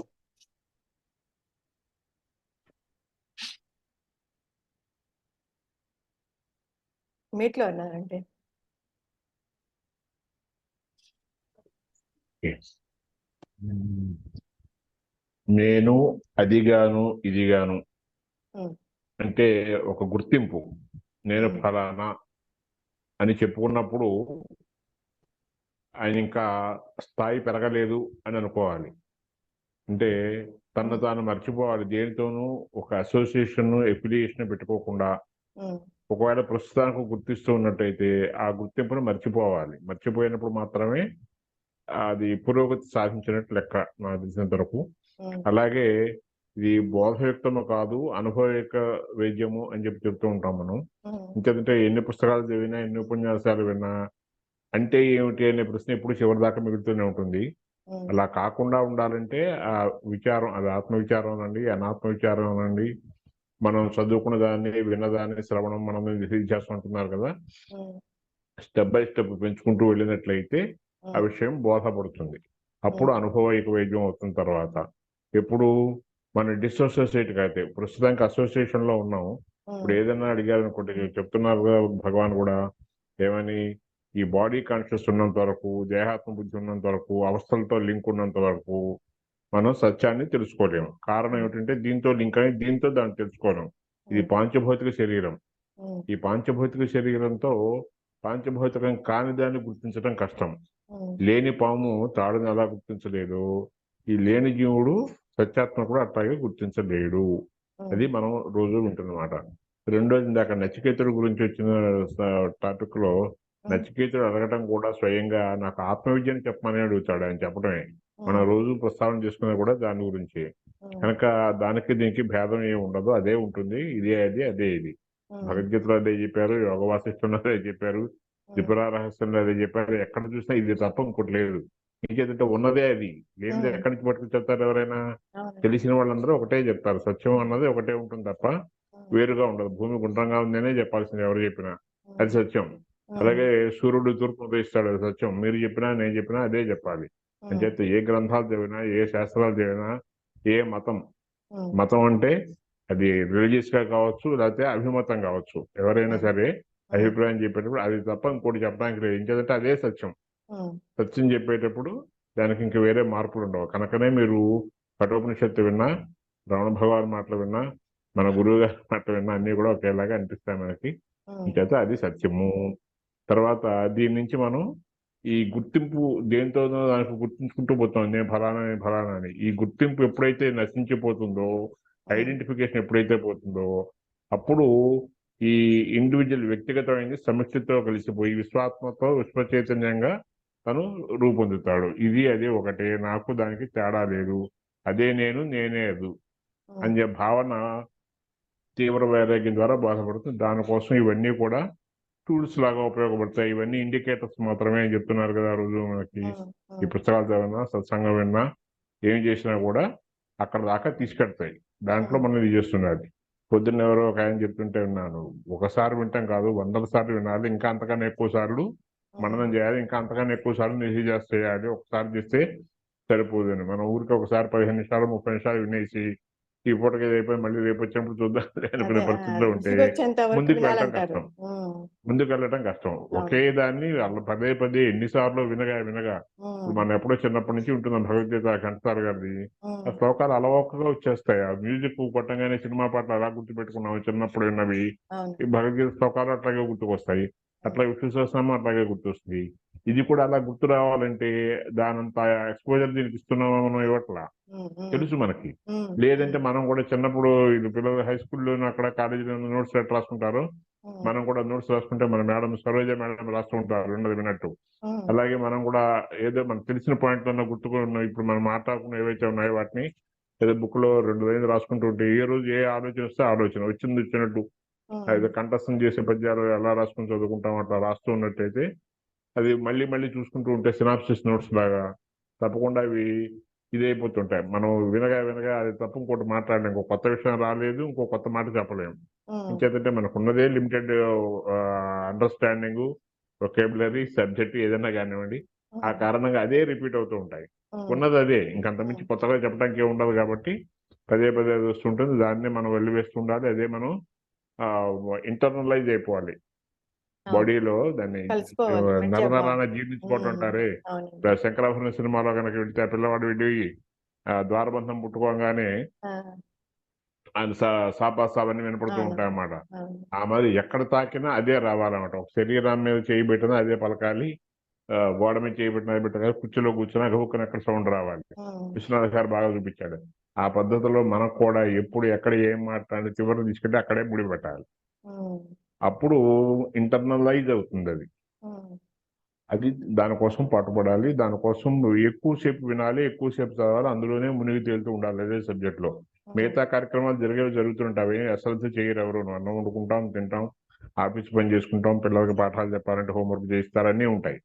S2: మీట్లో ఉన్నారండి.
S5: నేను అదిగాను ఇదిగాను అంటే ఒక గుర్తింపు, నేను ఫలానా అని చెప్పుకున్నప్పుడు ఆయన ఇంకా స్థాయి పెరగలేదు అని అనుకోవాలి. అంటే తను తాను మర్చిపోవాలి, దేనితోనూ ఒక అసోసియేషన్ ఎఫిలియేషన్ పెట్టుకోకుండా. ఒకవేళ ప్రస్తుతానికి గుర్తిస్తూ ఉన్నట్టయితే ఆ గుర్తింపును మర్చిపోవాలి. మర్చిపోయినప్పుడు మాత్రమే అది పురోగతి సాధించినట్టు లెక్క నాకు తెలిసినంత వరకు. అలాగే ఇది బోధయుక్తము కాదు, అనుభవయుక్త వైద్యము అని చెప్తూ ఉంటాం మనం. ఇంకేంటంటే ఎన్ని పుస్తకాలు చదివినా, ఎన్ని ఉపన్యాసాలు విన్నా అంటే ఏమిటి అనే ప్రశ్న ఎప్పుడు చివరి దాకా మిగులుతూనే ఉంటుంది. అలా కాకుండా ఉండాలంటే ఆ విచారం, అది ఆత్మవిచారం అనండి, అనాత్మ విచారం అనండి, మనం చదువుకున్న దాన్ని, విన్నదాన్ని, శ్రవణం మనం చేస్తుంటున్నారు కదా, స్టెప్ బై స్టెప్ పెంచుకుంటూ వెళ్ళినట్లయితే ఆ విషయం బోధపడుతుంది. అప్పుడు అనుభవయుక్త వైద్యం అవుతున్న తర్వాత ఎప్పుడు మన డిసోసియేట్ అయితే, ప్రస్తుతానికి అసోసియేషన్ లో ఉన్నాము. ఇప్పుడు ఏదైనా అడిగారు అనుకుంటే చెప్తున్నారు కదా భగవాన్ కూడా, ఏమని, ఈ బాడీ కాన్షియస్ ఉన్నంత వరకు, దేహాత్మ బుద్ధి ఉన్నంత వరకు, అవస్థలతో లింక్ ఉన్నంత వరకు మనం సత్యాన్ని తెలుసుకోలేము. కారణం ఏమిటంటే దీంతో లింక్ అని, దీంతో దాన్ని తెలుసుకోలేము. ఇది పాంచభౌతిక శరీరం. ఈ పాంచభౌతిక శరీరంతో పాంచభౌతికం కాని దాన్ని గుర్తించడం కష్టం. లేని పాము తాడుని ఎలా గుర్తించలేదు, ఈ లేని జీవుడు సత్యాత్మ కూడా అట్లాగే గుర్తించలేడు. అది మనం రోజు వింటున్నమాట. రెండోది ఇందాక నచికేతుడు గురించి వచ్చిన టాపిక్ లో నచికేతుడు అడగటం కూడా స్వయంగా నాకు ఆత్మవిద్యను చెప్పమని అడుగుతాడు, ఆయన చెప్పడమే. మనం రోజు ప్రస్తావన చేసుకునేది కూడా దాని గురించి. కనుక దానికి దీనికి భేదం ఏమి ఉండదు, అదే ఉంటుంది, ఇదే అది అదే ఇది. భగవద్గీతలో అదే చెప్పారు, యోగ వాసిష్ఠంలో అదే చెప్పారు, త్రిపుర రహస్యంలో అదే చెప్పారు. ఎక్కడ చూసినా ఇది తప్ప ఇంకోటి లేదు. ఇంకేదంటే ఉన్నదే అది, లేనిదే ఎక్కడి నుంచి పట్టుకు చెప్తారు ఎవరైనా? తెలిసిన వాళ్ళందరూ ఒకటే చెప్తారు, సత్యం అన్నది ఒకటే ఉంటుంది తప్ప వేరుగా ఉండదు. భూమి గుండ్రంగా ఉందనే చెప్పాల్సింది ఎవరు చెప్పినా, అది సత్యం. అలాగే సూర్యుడు తూర్పు ఉదయిస్తాడు, అది సత్యం. మీరు చెప్పినా నేను చెప్పినా అదే చెప్పాలి. అని చెప్తే ఏ గ్రంథాలు చదివినా, ఏ శాస్త్రాలు చదివినా, ఏ మతం అంటే అది రిలీజియస్ గా కావచ్చు, లేకపోతే అభిమతం కావచ్చు, ఎవరైనా సరే అభిప్రాయం చెప్పేటప్పుడు అది తప్ప ఇంకోటి చెప్పడానికి లేదు. ఇంకేదంటే అదే సత్యం. సత్యం చెప్పేటప్పుడు దానికి ఇంక వేరే మార్పులు ఉండవు. కనుకనే మీరు కఠోపనిషత్తు విన్నా, రమణ భగవాన్ మాటలు విన్నా, మన గురువు గారి మాటలు విన్నా అన్ని కూడా ఒకేలాగా అనిపిస్తాయి మనకి. ఇంకైతే అది సత్యము. తర్వాత దీని నుంచి మనం ఈ గుర్తింపు దేంతోనో దానికి గుర్తించుకుంటూ పోతాం, నేను ఫలానా అని. ఈ గుర్తింపు ఎప్పుడైతే నశించిపోతుందో, ఐడెంటిఫికేషన్ ఎప్పుడైతే పోతుందో, అప్పుడు ఈ ఇండివిజువల్ వ్యక్తిగతమైనది సమిష్టితో కలిసిపోయి విశ్వాత్మతో విశ్వ చైతన్యంగా తను రూపొందుతాడు. ఇది అదే ఒకటే, నాకు దానికి తేడా లేదు, అదే నేను, నేనే అది అనే భావన తీవ్ర వైరాగ్యం ద్వారా బాధపడుతుంది. దానికోసం ఇవన్నీ కూడా టూల్స్ లాగా ఉపయోగపడతాయి. ఇవన్నీ ఇండికేటర్స్ మాత్రమే అని చెప్తున్నారు కదా రోజు మనకి. ఈ పుస్తకాలు చదివినా, సత్సంగం విన్నా, ఏం చేసినా కూడా అక్కడ దాకా తీసుకెడతాయి. దాంట్లో మనం ఇది చేస్తున్నది. పొద్దున్న ఎవరో ఒక ఆయన చెప్తుంటే విన్నాను, ఒకసారి వింటాం కాదు, 100 సార్లు వినాలి, ఇంకా అంతకన్నా ఎక్కువ సార్లు మననం చేయాలి, ఇంకా అంతకన్నా ఎక్కువ సార్లు నిజ చేయాలి. ఒకసారి చేస్తే సరిపోదని. మన ఊరికి ఒకసారి 15 నిమిషాలు 30 నిమిషాలు వినేసి ఈ పూటకి అయిపోయి మళ్ళీ రేపు వచ్చినప్పుడు చూద్దాం అనుకునే పరిస్థితిలో ఉంటే ముందుకు వెళ్ళటం కష్టం. ఒకే దాన్ని పదే ఎన్నిసార్లు వినగా ఇప్పుడు మనం ఎప్పుడో చిన్నప్పటి నుంచి ఉంటున్నాం భగవద్గీత ఘంటసాల గారిది. ఆ శ్లోకాలు అలవోకగా వచ్చేస్తాయి. ఆ మ్యూజిక్ కొట్టంగానే సినిమా పాటలు అలా గుర్తుపెట్టుకున్నాము చిన్నప్పుడు విన్నవి. ఈ భగవద్గీత శ్లోకాలు అట్లాగే గుర్తుకొస్తాయి, అట్లా విశ్వసనామం అట్లాగే గుర్తొస్తుంది. ఇది కూడా అలా గుర్తు రావాలంటే దానంత ఎక్స్పోజర్ దీనికి ఇస్తున్నామో మనం ఇవ్వట్లా, తెలుసు మనకి. లేదంటే మనం కూడా చిన్నప్పుడు ఇది పిల్లలు హై స్కూల్లో అక్కడ కాలేజీలో నోట్స్ ఎట్లా రాసుకుంటారు, మనం కూడా నోట్స్ రాసుకుంటే మన మేడం సరోజ మేడం రాస్తూ ఉంటారు ఉన్నది విన్నట్టు. అలాగే మనం కూడా ఏదో మనకు తెలిసిన పాయింట్లన్నా గుర్తుకున్న, ఇప్పుడు మనం మాట్లాడుకున్న ఏవైతే ఉన్నాయో వాటిని ఏదో బుక్ లో 2 లైన్లు రాసుకుంటూ ఉంటే ఏ రోజు ఏ ఆలోచన వస్తే ఆలోచన వచ్చినట్టు ఏదో కంఠస్థం చేసే పద్యాలు ఎలా రాసుకుని చదువుకుంటాం అట్లా రాస్తూ ఉన్నట్టయితే అది మళ్ళీ చూసుకుంటూ ఉంటే సినాప్సిస్ నోట్స్ లాగా తప్పకుండా అవి ఇదైపోతుంటాయి. మనం వినగా అది తప్ప ఇంకోటి మాట్లాడలేం, ఇంకో కొత్త విషయం రాలేదు, ఇంకో కొత్త మాట చెప్పలేము. ఇంకేంటంటే మనకున్నదే లిమిటెడ్ అండర్స్టాండింగ్, వొకాబులరీ, సబ్జెక్ట్ ఏదైనా కానివ్వండి. ఆ కారణంగా అదే రిపీట్ అవుతూ ఉంటాయి. ఉన్నది అదే, ఇంకంత మించి కొత్తగా చెప్పడానికి ఉండదు. కాబట్టి పదే అది వస్తుంటుంది, దాన్నే మనం వెళ్ళివేస్తుండాలి. అదే మనం ఇంటర్నలైజ్ అయిపోవాలి బాడీలో. దాన్ని నరనరాన జీర్ణించుకోవటం అంటారే. శంకరాభరణ సినిమాలో కనుక వెళ్తే ఆ పిల్లవాడు వెళ్ళి ద్వారబంధం పుట్టుకోగానే ఆయన సాపాసావన్నీ వినపడుతూ ఉంటాయి అన్నమాట. ఆ మరి ఎక్కడ తాకినా అదే రావాలన్నమాట. ఒక శరీరం మీద చేయబెట్టినా అదే పలకాలి, గోడ మీద చేయబెట్టిన అదే పెట్టాలి, కుర్చీలో కూర్చున్నా గబుక్కన ఎక్కడ సౌండ్ రావాలి. విశ్వనాథ్ గారు బాగా చూపించాడు. ఆ పద్ధతిలో మనకు కూడా ఎప్పుడు ఎక్కడ ఏం మాట్లాడి చివరి తీసుకెళ్ళి అక్కడే ముడి పెట్టాలి. అప్పుడు ఇంటర్నలైజ్ అవుతుంది అది. అది దానికోసం పట్టుబడాలి, దానికోసం ఎక్కువసేపు వినాలి, ఎక్కువసేపు చదవాలి, అందులోనే మునిగి తేలుతూ ఉండాలి అదే సబ్జెక్ట్ లో. మిగతా కార్యక్రమాలు జరుగుతుంటాయి, అసలు చేయరు ఎవరు. అన్నం వండుకుంటాం, తింటాం, ఆఫీస్ పని చేసుకుంటాం, పిల్లలకి పాఠాలు చెప్పాలంటే హోంవర్క్ చేయిస్తారు, అన్నీ ఉంటాయి.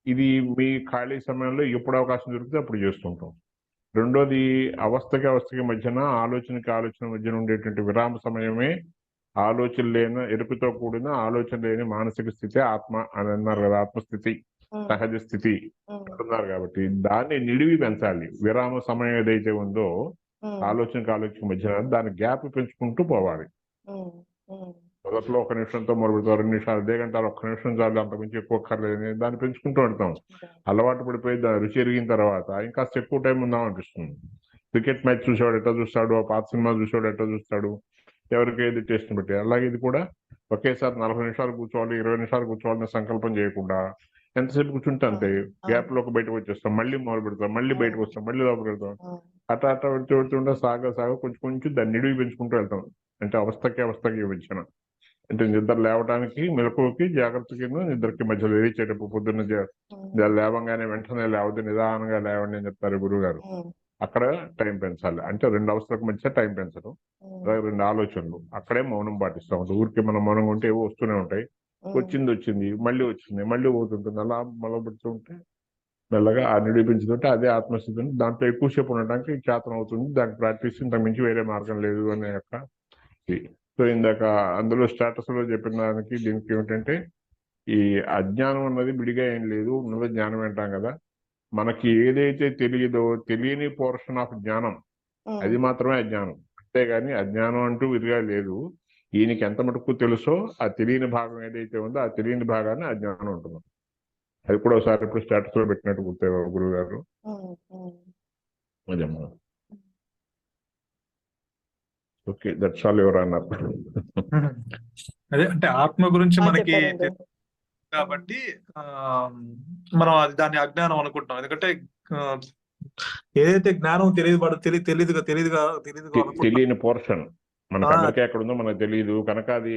S5: ఇది మీ ఖాళీ సమయంలో ఎప్పుడు అవకాశం దొరికితే అప్పుడు చేస్తుంటాం. రెండోది అవస్థకి మధ్యన ఆలోచన మధ్యన ఉండేటువంటి విరామ సమయమే ఆలోచన లేని, ఎరుపుతో కూడిన ఆలోచన లేని మానసిక స్థితి ఆత్మ అని అన్నారు కదా. ఆత్మస్థితి, సహజ స్థితి అంటున్నారు. కాబట్టి దాన్ని నిడివి పెంచాలి. విరామ సమయం ఏదైతే ఉందో ఆలోచన మధ్యన దాని గ్యాప్ పెంచుకుంటూ పోవాలి. మొదట్లో 1 నిమిషంతో మొదలుపెడతాం, 2 నిమిషాలు, అదే గంటలు, 1 నిమిషం చాలు, అంతకుమించి ఎక్కువ అక్కర్లేదు, దాన్ని పెంచుకుంటూ వెళ్తాం. అలవాటు పడిపోయి దాని రుచి ఎరిగిన తర్వాత ఇంకా ఎక్కువ టైం ఉందాం అనిపిస్తుంది. క్రికెట్ మ్యాచ్ చూసేవాడు ఎట్లా చూస్తాడు, పాత సినిమా చూసేవాడు ఎట్లా చూస్తాడు, ఎవరికి ఏది టేస్ట్ బట్టి. అలాగే ఇది కూడా ఒకేసారి 40 నిమిషాలు కూర్చోవాలి, 20 నిమిషాలు కూర్చోవాలని సంకల్పం చేయకుండా ఎంతసేపు కూర్చుంటే అంతే, గ్యాప్ లోకి బయటకు వచ్చేస్తాం, మళ్ళీ మొదలు పెడతాం, మళ్ళీ బయటకు వస్తాం, మళ్ళీ లోపలికి వెళ్తాం. అట్లా వెళ్తుంటే సాగా కొంచెం దాన్ని నిడివి పెంచుకుంటూ వెళ్తాం. అంటే అవస్థకి విభజన. అంటే నిద్ర లేవడానికి, మెలకువకి, జాగ్రత్తకి, నిద్రకి మధ్యలో లేచేటప్పుడు పొద్దున్న లేవంగానే వెంటనే లేవద్దు, నిదానంగా లేవండి అని చెప్తారు గురువు గారు. అక్కడ టైం పెంచాలి. అంటే 2 అవస్థలకు మధ్య టైం పెంచడం, 2 ఆలోచనలు. అక్కడే మౌనం పాటిస్తాం. ఊరికి మనం మౌనంగా ఉంటే ఏవో వస్తూనే ఉంటాయి. వచ్చింది మళ్ళీ పోతుంటుంది. అలా మొదలుపెడుతూ ఉంటే మెల్లగా ఆ నిరూపించుతుంటే అదే ఆత్మస్థితిని దాంట్లో ఎక్కువసేపు ఉండడానికి చేతనం అవుతుంది. దానికి ప్రాక్టీస్ ఇంతకు మించి వేరే మార్గం లేదు అనే యొక్క. సో ఇందాక అందులో స్టేటస్ లో చెప్పిన దానికి దీనికి ఏమిటంటే, ఈ అజ్ఞానం అన్నది విడిగా ఏం లేదు, ఉన్నది జ్ఞానం అంటాం కదా. మనకి ఏదైతే తెలియదో, తెలియని పోర్షన్ ఆఫ్ జ్ఞానం, అది మాత్రమే అజ్ఞానం. అంతేగాని అజ్ఞానం అంటూ విడిగా లేదు. ఈయనకి ఎంత మటుకు తెలుసో ఆ తెలియని భాగం ఏదైతే ఉందో ఆ తెలియని భాగాన్ని అజ్ఞానం ఉంటుంది. అది కూడా ఒకసారి ఇప్పుడు స్టేటస్ లో పెట్టినట్టు గుర్తు గురువు గారు. అదేమ్మా. ఓకే, దట్స్ ఆల్ యువర్ అన్నారు.
S4: అదే అంటే ఆత్మ గురించి మనకి కాబట్టి మనం అది దాన్ని అజ్ఞానం అనుకుంటాం. ఎందుకంటే ఏదైతే జ్ఞానం
S5: తెలియని పోర్షన్ మనకు అందరికీ ఎక్కడ ఉందో మనకు తెలియదు కనుక అది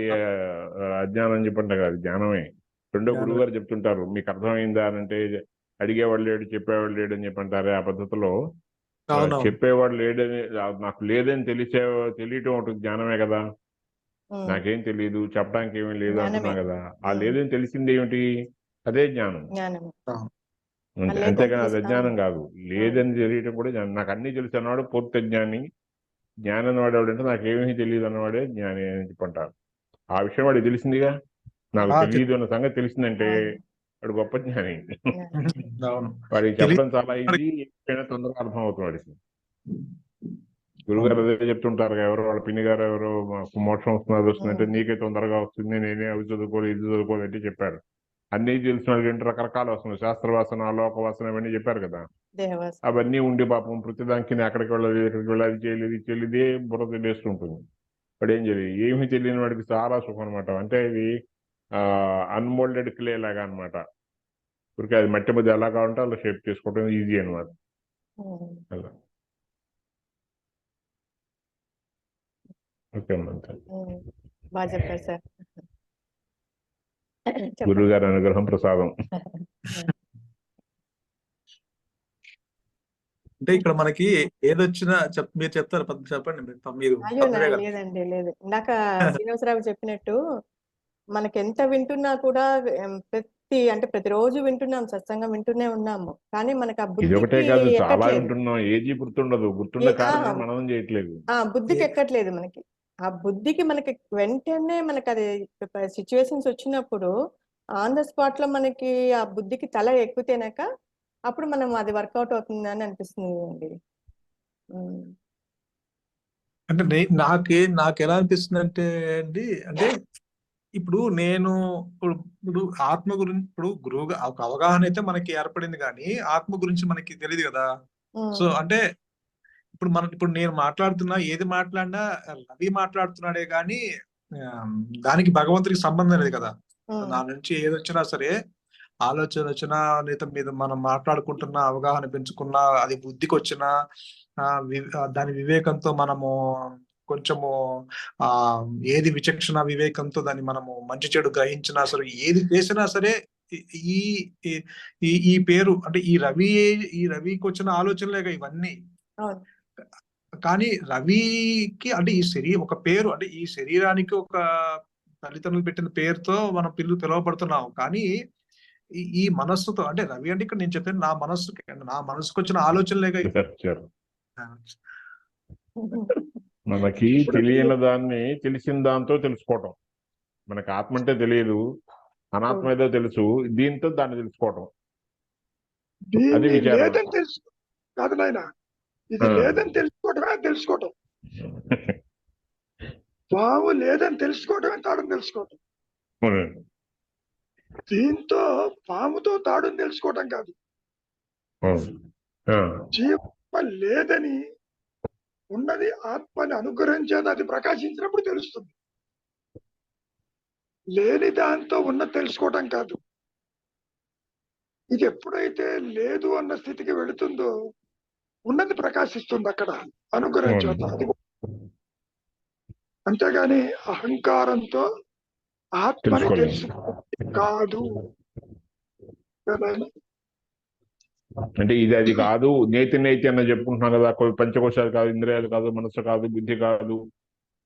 S5: అజ్ఞానం చెప్పంటారు కదా, అది జ్ఞానమే. రెండో గురువు గారు చెప్తుంటారు, మీకు అర్థమైందా అని అంటే, అడిగేవాడు లేడు చెప్పేవాడు లేడు అని చెప్పంటారు. ఆ పద్ధతిలో చెప్పేవాడు లేడని, నాకు లేదని తెలియటం ఒకటి జ్ఞానమే కదా. నాకేం తెలియదు, చెప్పడానికి ఏమీ లేదు అంటున్నా కదా. ఆ లేదని తెలిసింది ఏమిటి? అదే జ్ఞానం. అంతేగాని అది అజ్ఞానం కాదు. లేదని తెలియటం కూడా జ్ఞానం. నాకు అన్ని తెలుసు అన్నవాడు పూర్తి జ్ఞాని. జ్ఞానం అన్నవాడు అంటే నాకేమీ తెలియదు అన్నవాడే జ్ఞాని అని చెప్పంటారు. ఆ విషయం వాడికి తెలిసిందిగా. నాకు తెలియదు అన్న సంగతి తెలిసిందంటే వాడు గొప్ప జ్ఞాని. వాడికి చెప్పడం చాలా ఈజీ, తొందరగా అర్థం అవుతుంది వాడికి. గురుగారు అదే చెప్తుంటారు, ఎవరో వాళ్ళ పిన్ని గారు ఎవరో మాకు మోక్షం వస్తుంది అది వస్తుందంటే, నీకే తొందరగా వస్తుంది, నేనే అవి చదువుకోలేదు ఇది చదువుకోలేదంటే చెప్పారు. అన్ని తెలిసిన వాళ్ళకి రకరకాల వస్తుంది, శాస్త్రవాసన, లోకవాసన అవన్నీ చెప్పారు కదా. అవన్నీ ఉండి పాపం ప్రతిదానికి అక్కడికి వెళ్ళాలి ఇక్కడికి వెళ్ళాలి, అది చేయలేదు ఇది చేయలేదు, ఇదే బుర్ర తెలియస్తుంటుంది. వాడు ఏం చేయలేదు. ఏమీ తెలియని వాడికి చాలా సుఖం అనమాట. అంటే ఇది అన్మోల్డెడ్ క్లే లాగా అనమాట. ఇప్పటికే అది మట్టి మధ్య ఎలా కావాలంటే అలా షేప్ చేసుకోవడం ఈజీ అనమాట. అలా ఓకే అమ్మా.
S2: బాగా చెప్పారు సార్.
S5: గురువు గారి అనుగ్రహం ప్రసాదం.
S4: అంటే ఇక్కడ మనకి ఏదొచ్చినా మీరు చెప్తారు, చెప్పండి మీరు.
S2: లేదండి లేదు, ఇందాక శ్రీనివాసరావు చెప్పినట్టు మనకి ఎంత వింటున్నా కూడా ప్రతిరోజు వింటున్నాం, సత్సంగం వింటూనే ఉన్నాము, కానీ మనకి ఆ
S5: ఒకటే కాదు, చాలా
S2: బుద్ధికి
S5: వింటున్నాం, ఏది గుర్తుండదు. గుర్తుండే కారణం మనం చేయట్లేదు.
S2: బుద్ధికి ఎక్కట్లేదు మనకి. ఆ బుద్ధికి మనకి వెంటనే మనకి అది సిచ్యువేషన్స్ వచ్చినప్పుడు ఆన్ ద స్పాట్ లో మనకి ఆ బుద్ధికి తల ఎక్కుతేనాక అప్పుడు మనం అది వర్కౌట్ అవుతుంది అని అనిపిస్తుంది అండి.
S4: అంటే నాకు ఎలా అనిపిస్తుంది అంటే అండి, అంటే ఇప్పుడు ఇప్పుడు ఆత్మ గురించి ఇప్పుడు గురువుగా ఒక అవగాహన అయితే మనకి ఏర్పడింది, కానీ ఆత్మ గురించి మనకి తెలియదు కదా. సో అంటే ఇప్పుడు నేను మాట్లాడుతున్నా, ఏది మాట్లాడినా రవి మాట్లాడుతున్నాడే కానీ దానికి భగవంతుడికి సంబంధం లేదు కదా. నా నుంచి ఏది వచ్చినా సరే, ఆలోచన వచ్చినా లేదా మీద మనం మాట్లాడుకుంటున్నా, అవగాహన పెంచుకున్నా, అది బుద్ధికి వచ్చినా దాని వివేకంతో మనము కొంచెము ఏది విచక్షణ వివేకంతో దాన్ని మనము మంచి చెడు గ్రహించినా సరే, ఏది చేసినా సరే, ఈ ఈ పేరు అంటే ఈ రవికి వచ్చిన ఆలోచనలేగా ఇవన్నీ. కానీ రవికి అంటే ఒక పేరు, అంటే ఈ శరీరానికి ఒక తల్లిదండ్రులు పెట్టిన పేరుతో మనం పిలువబడుతున్నాము. కానీ ఈ మనస్సుతో, అంటే రవి అంటే ఇక్కడ నేను చెప్పాను నా మనసుకు వచ్చిన ఆలోచనలేగా.
S5: మనకి తెలియని దాన్ని తెలిసిన దాంతో తెలుసుకోవటం. మనకు ఆత్మ అంటే తెలియదు, అనాత్మ ఏదో తెలుసు, దీంతో దాన్ని తెలుసుకోవటం.
S1: లేదని తెలుసు కాదు నాయన, ఇది లేదని తెలుసుకోవటం. పాము లేదని తెలుసుకోవటమే తాడుని తెలుసుకోవటం. దీంతో పాముతో తాడుని తెలుసుకోవటం కాదు. జీవ లేదని ఉన్నది ఆత్మని అనుగ్రహించేది, అది ప్రకాశించినప్పుడు తెలుస్తుంది. లేని దాంతో ఉన్నది తెలుసుకోవటం కాదు. ఇది ఎప్పుడైతే లేదు అన్న స్థితికి వెళుతుందో ఉన్నది ప్రకాశిస్తుంది అక్కడ అనుగ్రహం చేత. అంతేగాని అహంకారంతో ఆత్మని
S5: తెలుసుకోలేము.
S1: తెలుసుకునేది కాదు. ఏనాయనా?
S5: అంటే ఇది అది కాదు, నేతి నేతి అన్న చెప్పుకుంటున్నాం కదా, పంచకోశాలు కాదు, ఇంద్రియాలు కాదు, మనసు కాదు, బుద్ధి కాదు,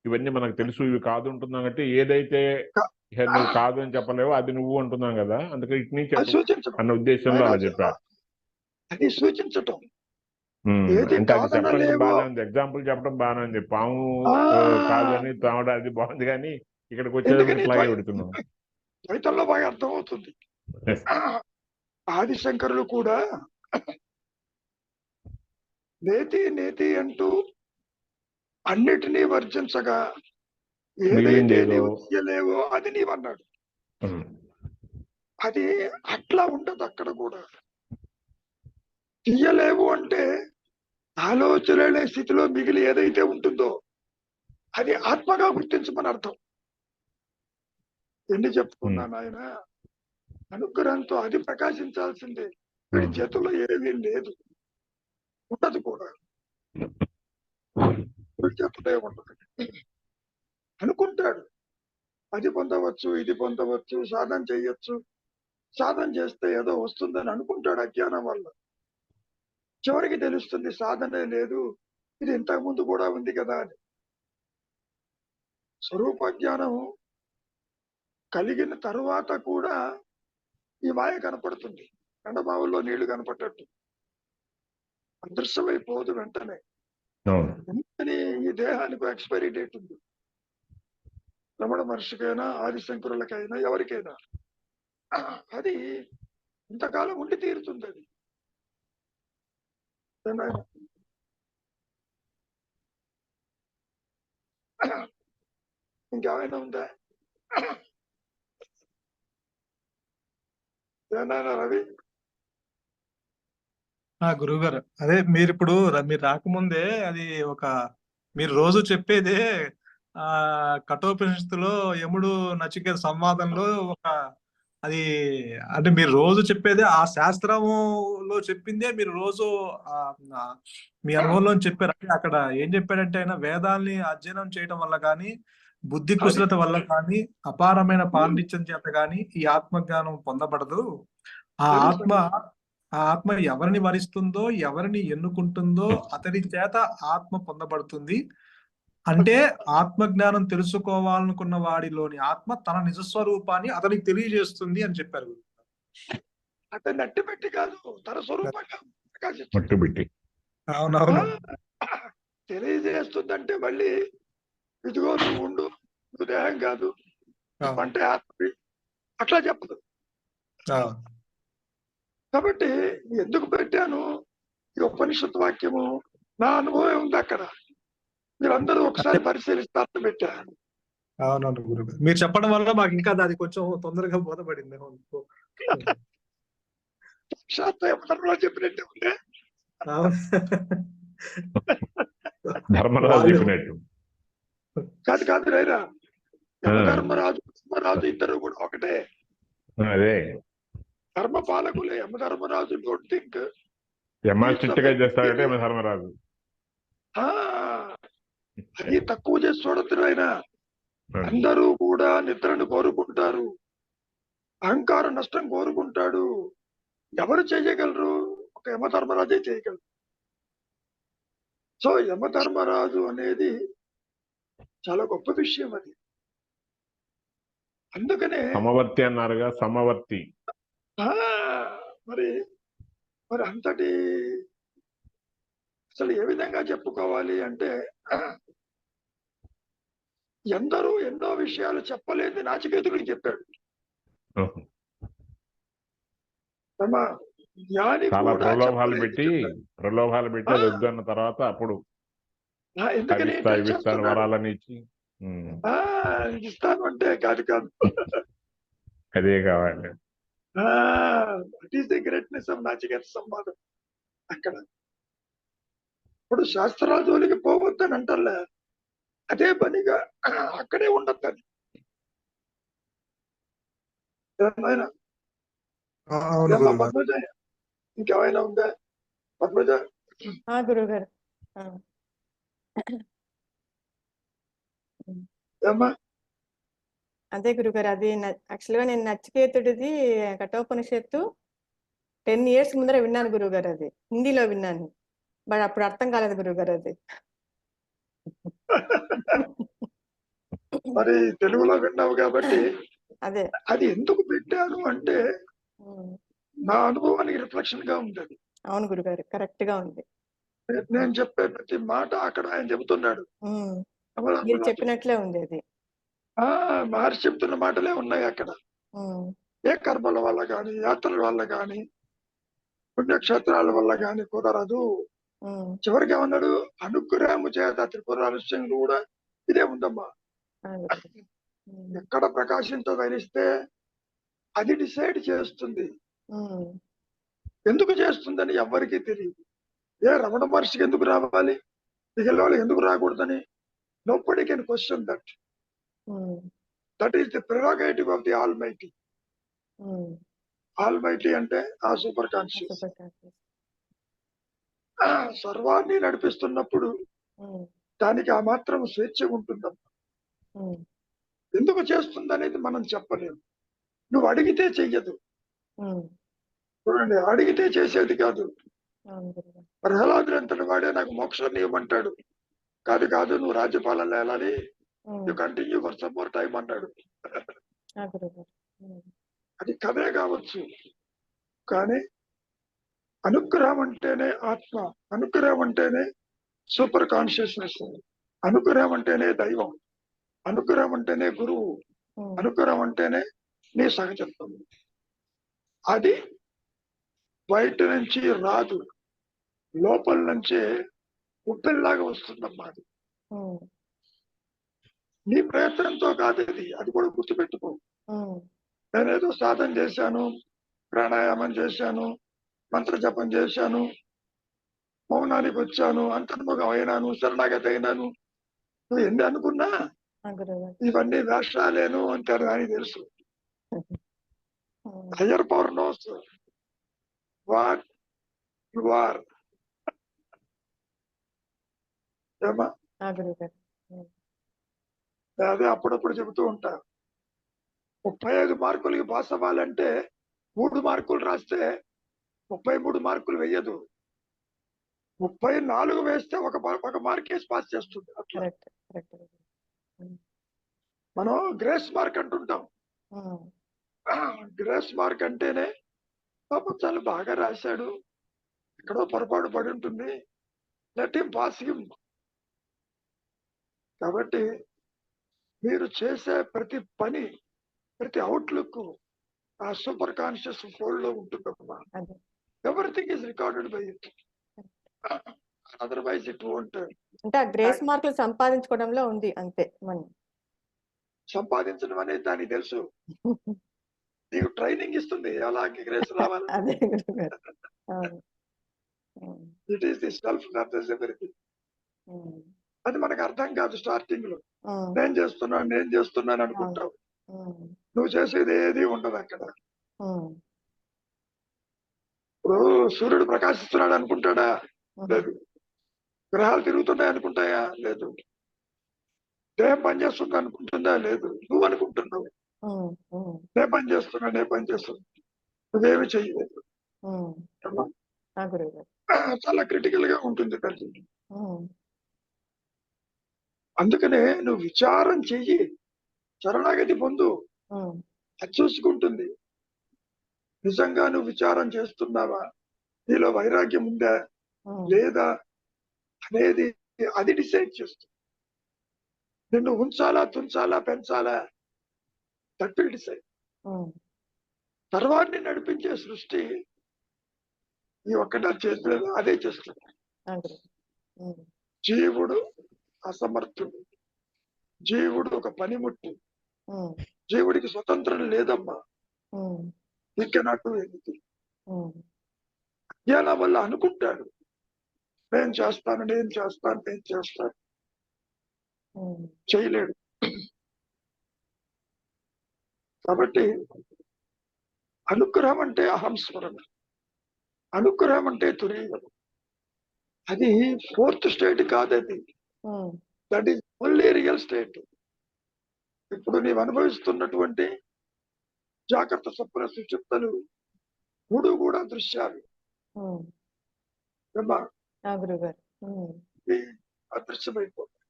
S5: ఇవన్నీ మనకు తెలుసు, ఇవి కాదు ఉంటున్నాం అంటే ఏదైతే నువ్వు కాదు అని చెప్పలేవో అది నువ్వు అంటున్నాం కదా, అందుకే ఇటు నుంచి
S1: అది సూచించడం
S5: అన్న ఉద్దేశంలో అలా చెప్పా.
S1: అది సూచించటం. ఏది
S5: అంటే అది చెప్పడం
S1: కాదనలేవో
S5: బాగానే ఉంది, ఎగ్జాంపుల్ చెప్పడం బాగానే ఉంది. పాము కాదు అని తామడం అది బాగుంది, కానీ ఇక్కడికి వచ్చేటప్పుడు
S1: ఎందుకని
S5: ఇట్లాగే పెడుతున్నాం.
S1: ద్వైతంలో బాగా అర్థమవుతుంది. ఆదిశంకరులు కూడా నేతి నేతి అంటూ అన్నిటినీ వర్జించగా ఏదైతే నీవు తీయలేవో అది నీవన్నాడు. అది అట్లా ఉండదు అక్కడ కూడా. తీయలేవు అంటే ఆలోచనలే స్థితిలో మిగిలి ఏదైతే ఉంటుందో అది ఆత్మగా గుర్తించమని అర్థం. ఎన్ని చెప్పుకున్నాను ఆయన, అనుగ్రహంతో అది ప్రకాశించాల్సిందే. వీడి చేతుల్లో ఏమీ లేదు, ఉండదు కూడా. వీడి చేతుల్లో ఉండదు. అనుకుంటాడు అది పొందవచ్చు, ఇది పొందవచ్చు, సాధన చేయొచ్చు, సాధన చేస్తే ఏదో వస్తుందని అనుకుంటాడు అజ్ఞానం వల్ల. చివరికి తెలుస్తుంది సాధనే లేదు, ఇది ఇంతకు ముందు కూడా ఉంది కదా అని. స్వరూప జ్ఞానం కలిగిన తరువాత కూడా ఈ మాయ కనపడుతుంది. ఎండమావుల్లో నీళ్లు కనపడ్డట్టు అదృశ్యమైపోదు వెంటనే. వెంటనే ఈ దేహానికి ఎక్స్పైరీ డేట్ ఉంది. రమణ మహర్షికైనా ఆదిశంకరులకైనా ఎవరికైనా అది ఇంతకాలం ఉండి తీరుతుంది. అది ఇంకేమైనా ఉందా ఏనాయనా రవి?
S4: గురువు గారు, అదే మీరు ఇప్పుడు మీరు రాకముందే అది ఒక మీరు రోజు చెప్పేదే ఆ కఠోపనిషత్తులో యముడు నచికేత సంవాదంలో ఒక అది అంటే మీరు రోజు చెప్పేదే ఆ శాస్త్రములో చెప్పిందే మీరు రోజు మీ అనుభవంలో చెప్పారు. అంటే అక్కడ ఏం చెప్పాడంటే ఆయన వేదాల్ని అధ్యయనం చేయడం వల్ల కానీ, బుద్ధి కుశలత వల్ల కానీ, అపారమైన పాండిత్యం చేత కానీ ఈ ఆత్మజ్ఞానం పొందబడదు. ఆ ఆత్మ ఎవరిని వరిస్తుందో, ఎవరిని ఎన్నుకుంటుందో అతడి చేత ఆత్మ పొందబడుతుంది. అంటే ఆత్మజ్ఞానం తెలుసుకోవాలనుకున్న వాడిలోని ఆత్మ తన నిజస్వరూపాన్ని అతనికి తెలియజేస్తుంది అని చెప్పారు.
S1: అతన్ని అట్టి పెట్టి కాదు, తన స్వరూపంగా
S5: ప్రకాశిస్తుంది.
S4: అవునవును,
S1: తెలియజేస్తుందంటే మళ్ళీ ఇదిగో నువ్వు ఉండు, నువ్వు దేహం కాదు అంటే ఆత్మ అట్లా చెప్పదు. కాబట్టి ఎందుకు పెట్టాను ఈ ఉపనిషత్ వాక్యము? నా అనుభవం ఉంది అక్కడ, మీరందరూ ఒకసారి పరిశీలిస్తారని పెట్టాను.
S4: అవునవును గురువు, మీరు చెప్పడం వల్ల మాకు ఇంకా అది కొంచెం తొందరగా బోధపడింది.
S1: శాస్త్రం చెప్పినట్టే ఉండే
S5: ధర్మరాజు చెప్పినట్టు
S1: కాదు కాదు రైరా. యమధర్మరాజు ధర్మరాజు ఇద్దరు కూడా ఒకటే.
S5: అదే
S1: ధర్మపాలకులే. యమధర్మరాజు డోంట్ థింక్
S5: చిట్టగా చేస్తాడంటే యమధర్మరాజు
S1: అది తక్కువ చేసి చూడద్దు ఆయన. అందరూ కూడా నిద్రను కోరుకుంటారు, అహంకార నష్టం కోరుకుంటాడు. ఎవరు చేయగలరు? ఒక యమధర్మరాజే చేయగలరు. సో యమధర్మరాజు అనేది చాలా గొప్ప విషయం. అది అందుకనే
S5: సమవర్తి అన్నారుగా, సమవర్తి.
S1: మరి మరి అంతటి అసలు ఏ విధంగా చెప్పుకోవాలి అంటే, ఎందరూ ఎన్నో విషయాలు చెప్పలేదు నాచికేతుడికి చెప్పాడు. జ్ఞాని
S5: చాలా
S1: కూడా
S5: ప్రలోభాలు పెట్టి అది వద్దన్న తర్వాత అప్పుడు
S1: ఎందుకని
S5: ఇస్తాను వరాలని ఇచ్చి
S1: ఇస్తాను అంటే కాదు కాదు,
S5: అదే కావాలి.
S1: That is the greatness of Nachiketa సంవాదం. అక్కడ ఇప్పుడు శాస్త్రాల జోలికి పోవద్దని అంటలే, అదే పనిగా అక్కడే ఉండద్దని. పద్మజ ఇంకేమైనా ఉందా? పద్మజ
S2: గురువు గారు
S1: ఏమ్మా?
S2: అదే గురుగారు, అది యాక్చువల్గా నేను నచికేతుడిది కఠోపనిషత్తు 10 years ముందర విన్నాను గురుగారు, అది హిందీలో విన్నాను, బట్ అప్పుడు అర్థం కాలేదు గురుగారు అది.
S1: మరి తెలుగులో విన్నావు కాబట్టి
S2: అదే.
S1: అది ఎందుకు పెట్టారు అంటే
S2: ఉమ్.
S1: నా అనుభవానికి రిఫ్లెక్షన్ గా ఉంది అది.
S2: అవును గురుగారు, కరెక్ట్ గా ఉంది.
S1: నేను చెప్పే ప్రతి మాట అక్కడ ఆయన చెబుతున్నాడు.
S2: మీరు చెప్పినట్లే ఉంది అది.
S1: మహర్షి చెప్తున్న మాటలే ఉన్నాయి అక్కడ. ఏ కర్మల వల్ల గాని, యాత్రల వల్ల గాని, పుణ్యక్షేత్రాల వల్ల గాని కుదరదు. చివరికి ఏమన్నాడు, అనుగ్రహము చేత త్రిపురాలస్యంలో కూడా ఇదే ఉందమ్మా. ఎక్కడ ప్రకాశించదలిస్తే అది డిసైడ్ చేస్తుంది. ఎందుకు చేస్తుందని ఎవ్వరికీ తెలియదు. ఏ రమణ మహర్షికి ఎందుకు రావాలి, మిగిలిన వాళ్ళకి ఎందుకు రాకూడదని nobody can question that. That is the prerogative of the Almighty. Almighty అంటే ఆ సూపర్ కాన్షియస్. సర్వాన్ని నడిపిస్తున్నప్పుడు దానికి ఆ మాత్రం స్వేచ్ఛ ఉంటుందమ్మా. ఎందుకు చేస్తుంది అనేది మనం చెప్పలేము. నువ్వు అడిగితే చెయ్యదు. చూడండి, అడిగితే చేసేది కాదు. ప్రహ్లాదుడు అంతటి వాడే నాకు మోక్షాన్ని ఇవ్వమంటాడు. కాదు కాదు, నువ్వు రాజ్యపాలన వెళ్ళాలి, you continue for some more time అన్నాడు. అది కథే కావచ్చు, కానీ అనుగ్రహం అంటేనే ఆత్మ, అనుగ్రహం అంటేనే సూపర్ కాన్షియస్నెస్, అనుగ్రహం అంటేనే దైవం, అనుగ్రహం అంటేనే గురువు, అనుగ్రహం అంటేనే నీ సహజత్వం. అది బయట నుంచి రాదు, లోపల నుంచే ఉప్పెల్లాగా వస్తుందమ్మా. అది నీ ప్రయత్నంతో కాదు, అది కూడా గుర్తుపెట్టుకో. నేనేదో సాధన చేశాను, ప్రాణాయామం చేశాను, మంత్ర జపం చేశాను, మౌనానికి వచ్చాను, అంతర్ముఖం అయినాను, శరణాగతి అయినాను, నువ్వు ఎన్ని అనుకున్నా ఇవన్నీ వేషాలేను అంటారు. అని తెలుసు, higher power knows what you are. ఏమా? అదే అప్పుడప్పుడు చెబుతూ ఉంటా, 35 మార్కులకి పాస్ అవ్వాలంటే 3 మార్కులు రాస్తే 33 మార్కులు వేయదు, 34 వేస్తే ఒక మార్కేసి పాస్ చేస్తుంది. అట్లా మనం గ్రేస్ మార్క్ అంటుంటాం. గ్రేస్ మార్క్ అంటేనే పాపం చాలా బాగా రాశాడు, ఎక్కడో పొరపాటు పడి ఉంటుంది, లెట్ హిమ్ పాస్ హిమ్. కాబట్టి మీరు చేసే ప్రతి పని, ప్రతి అవుట్లుక్ ఆ సూపర్ కాన్షియస్ ఫోల్డ్ లో ఉంటుందమ్మా. Everything is recorded by it, otherwise it won't.
S2: అంటే ఆ గ్రేస్ మార్కులు సంపాదించుకోవడంలో ఉంది అంతే. మనం
S1: సంపాదించడం అనేది దానికి తెలుసు, నీకు ట్రైనింగ్ ఇస్తుంది ఎలా గ్రేస్ రావాలి.
S2: అదే
S1: it is the self knowledge everything. అది మనకు అర్థం కాదు స్టార్టింగ్ లో. నేను చేస్తున్నాను అనుకుంటావు, నువ్వు చేసేది ఏది ఉండదు అక్కడ. ఇప్పుడు సూర్యుడు ప్రకాశిస్తున్నాడు అనుకుంటాడా? లేదు. గ్రహాలు తిరుగుతున్నాయి అనుకుంటాయా? లేదు. దేహం పనిచేస్తుంది అనుకుంటుందా? లేదు. నువ్వు అనుకుంటున్నావు నేను పని చేస్తున్నా, నువ్వేమి చెయ్యలేదు. చాలా క్రిటికల్ గా ఉంటుంది తల్లి. అందుకనే నువ్వు విచారం చెయ్యి, శరణాగతి పొందు, అది చూసుకుంటుంది. నిజంగా నువ్వు విచారం చేస్తున్నావా, నీలో వైరాగ్యం ఉందా లేదా అనేది అది డిసైడ్ చేస్తుంది. నిన్ను ఉంచాలా, తుంచాలా, పెంచాలా, దట్ విల్ డిసైడ్. సర్వాన్ని నడిపించే సృష్టి ఈ ఒక్కటే చేస్తుంది, అదే చేస్తుంది. జీవుడు అసమర్థుడు, జీవుడు ఒక పనిముట్టు, జీవుడికి స్వతంత్రం లేదమ్మా. He cannot do anything. అజ్ఞానం వల్ల అనుకుంటాడు, నేను చేస్తాను, చేయలేడు. కాబట్టి అనుగ్రహం అంటే అహంస్మరణ, అనుగ్రహం అంటే తురీయం. అది 4th స్టేట్ కాదు, అది that is only real state. ఇప్పుడు నీవు అనుభవిస్తున్నటువంటి జాగ్రత్త స్వప్న సుషుప్తలు మూడు కూడా దృశ్యాలు బ్రహ్మ
S2: గురుగారు.
S1: ఇవి అదృశ్యమైపోతాయి.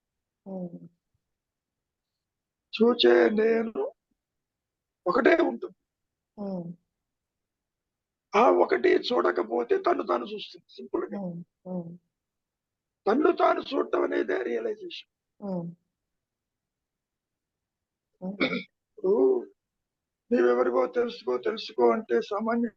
S1: చూచే నేను ఒకటే ఉంటుంది. ఆ ఒకటి చూడకపోతే తను తాను చూస్తుంది. సింపుల్ గా తన్ను తాను చూడటం అనేది రియలైజేషన్. ఇప్పుడు నీవెవరిగో తెలుసుకో అంటే సామాన్య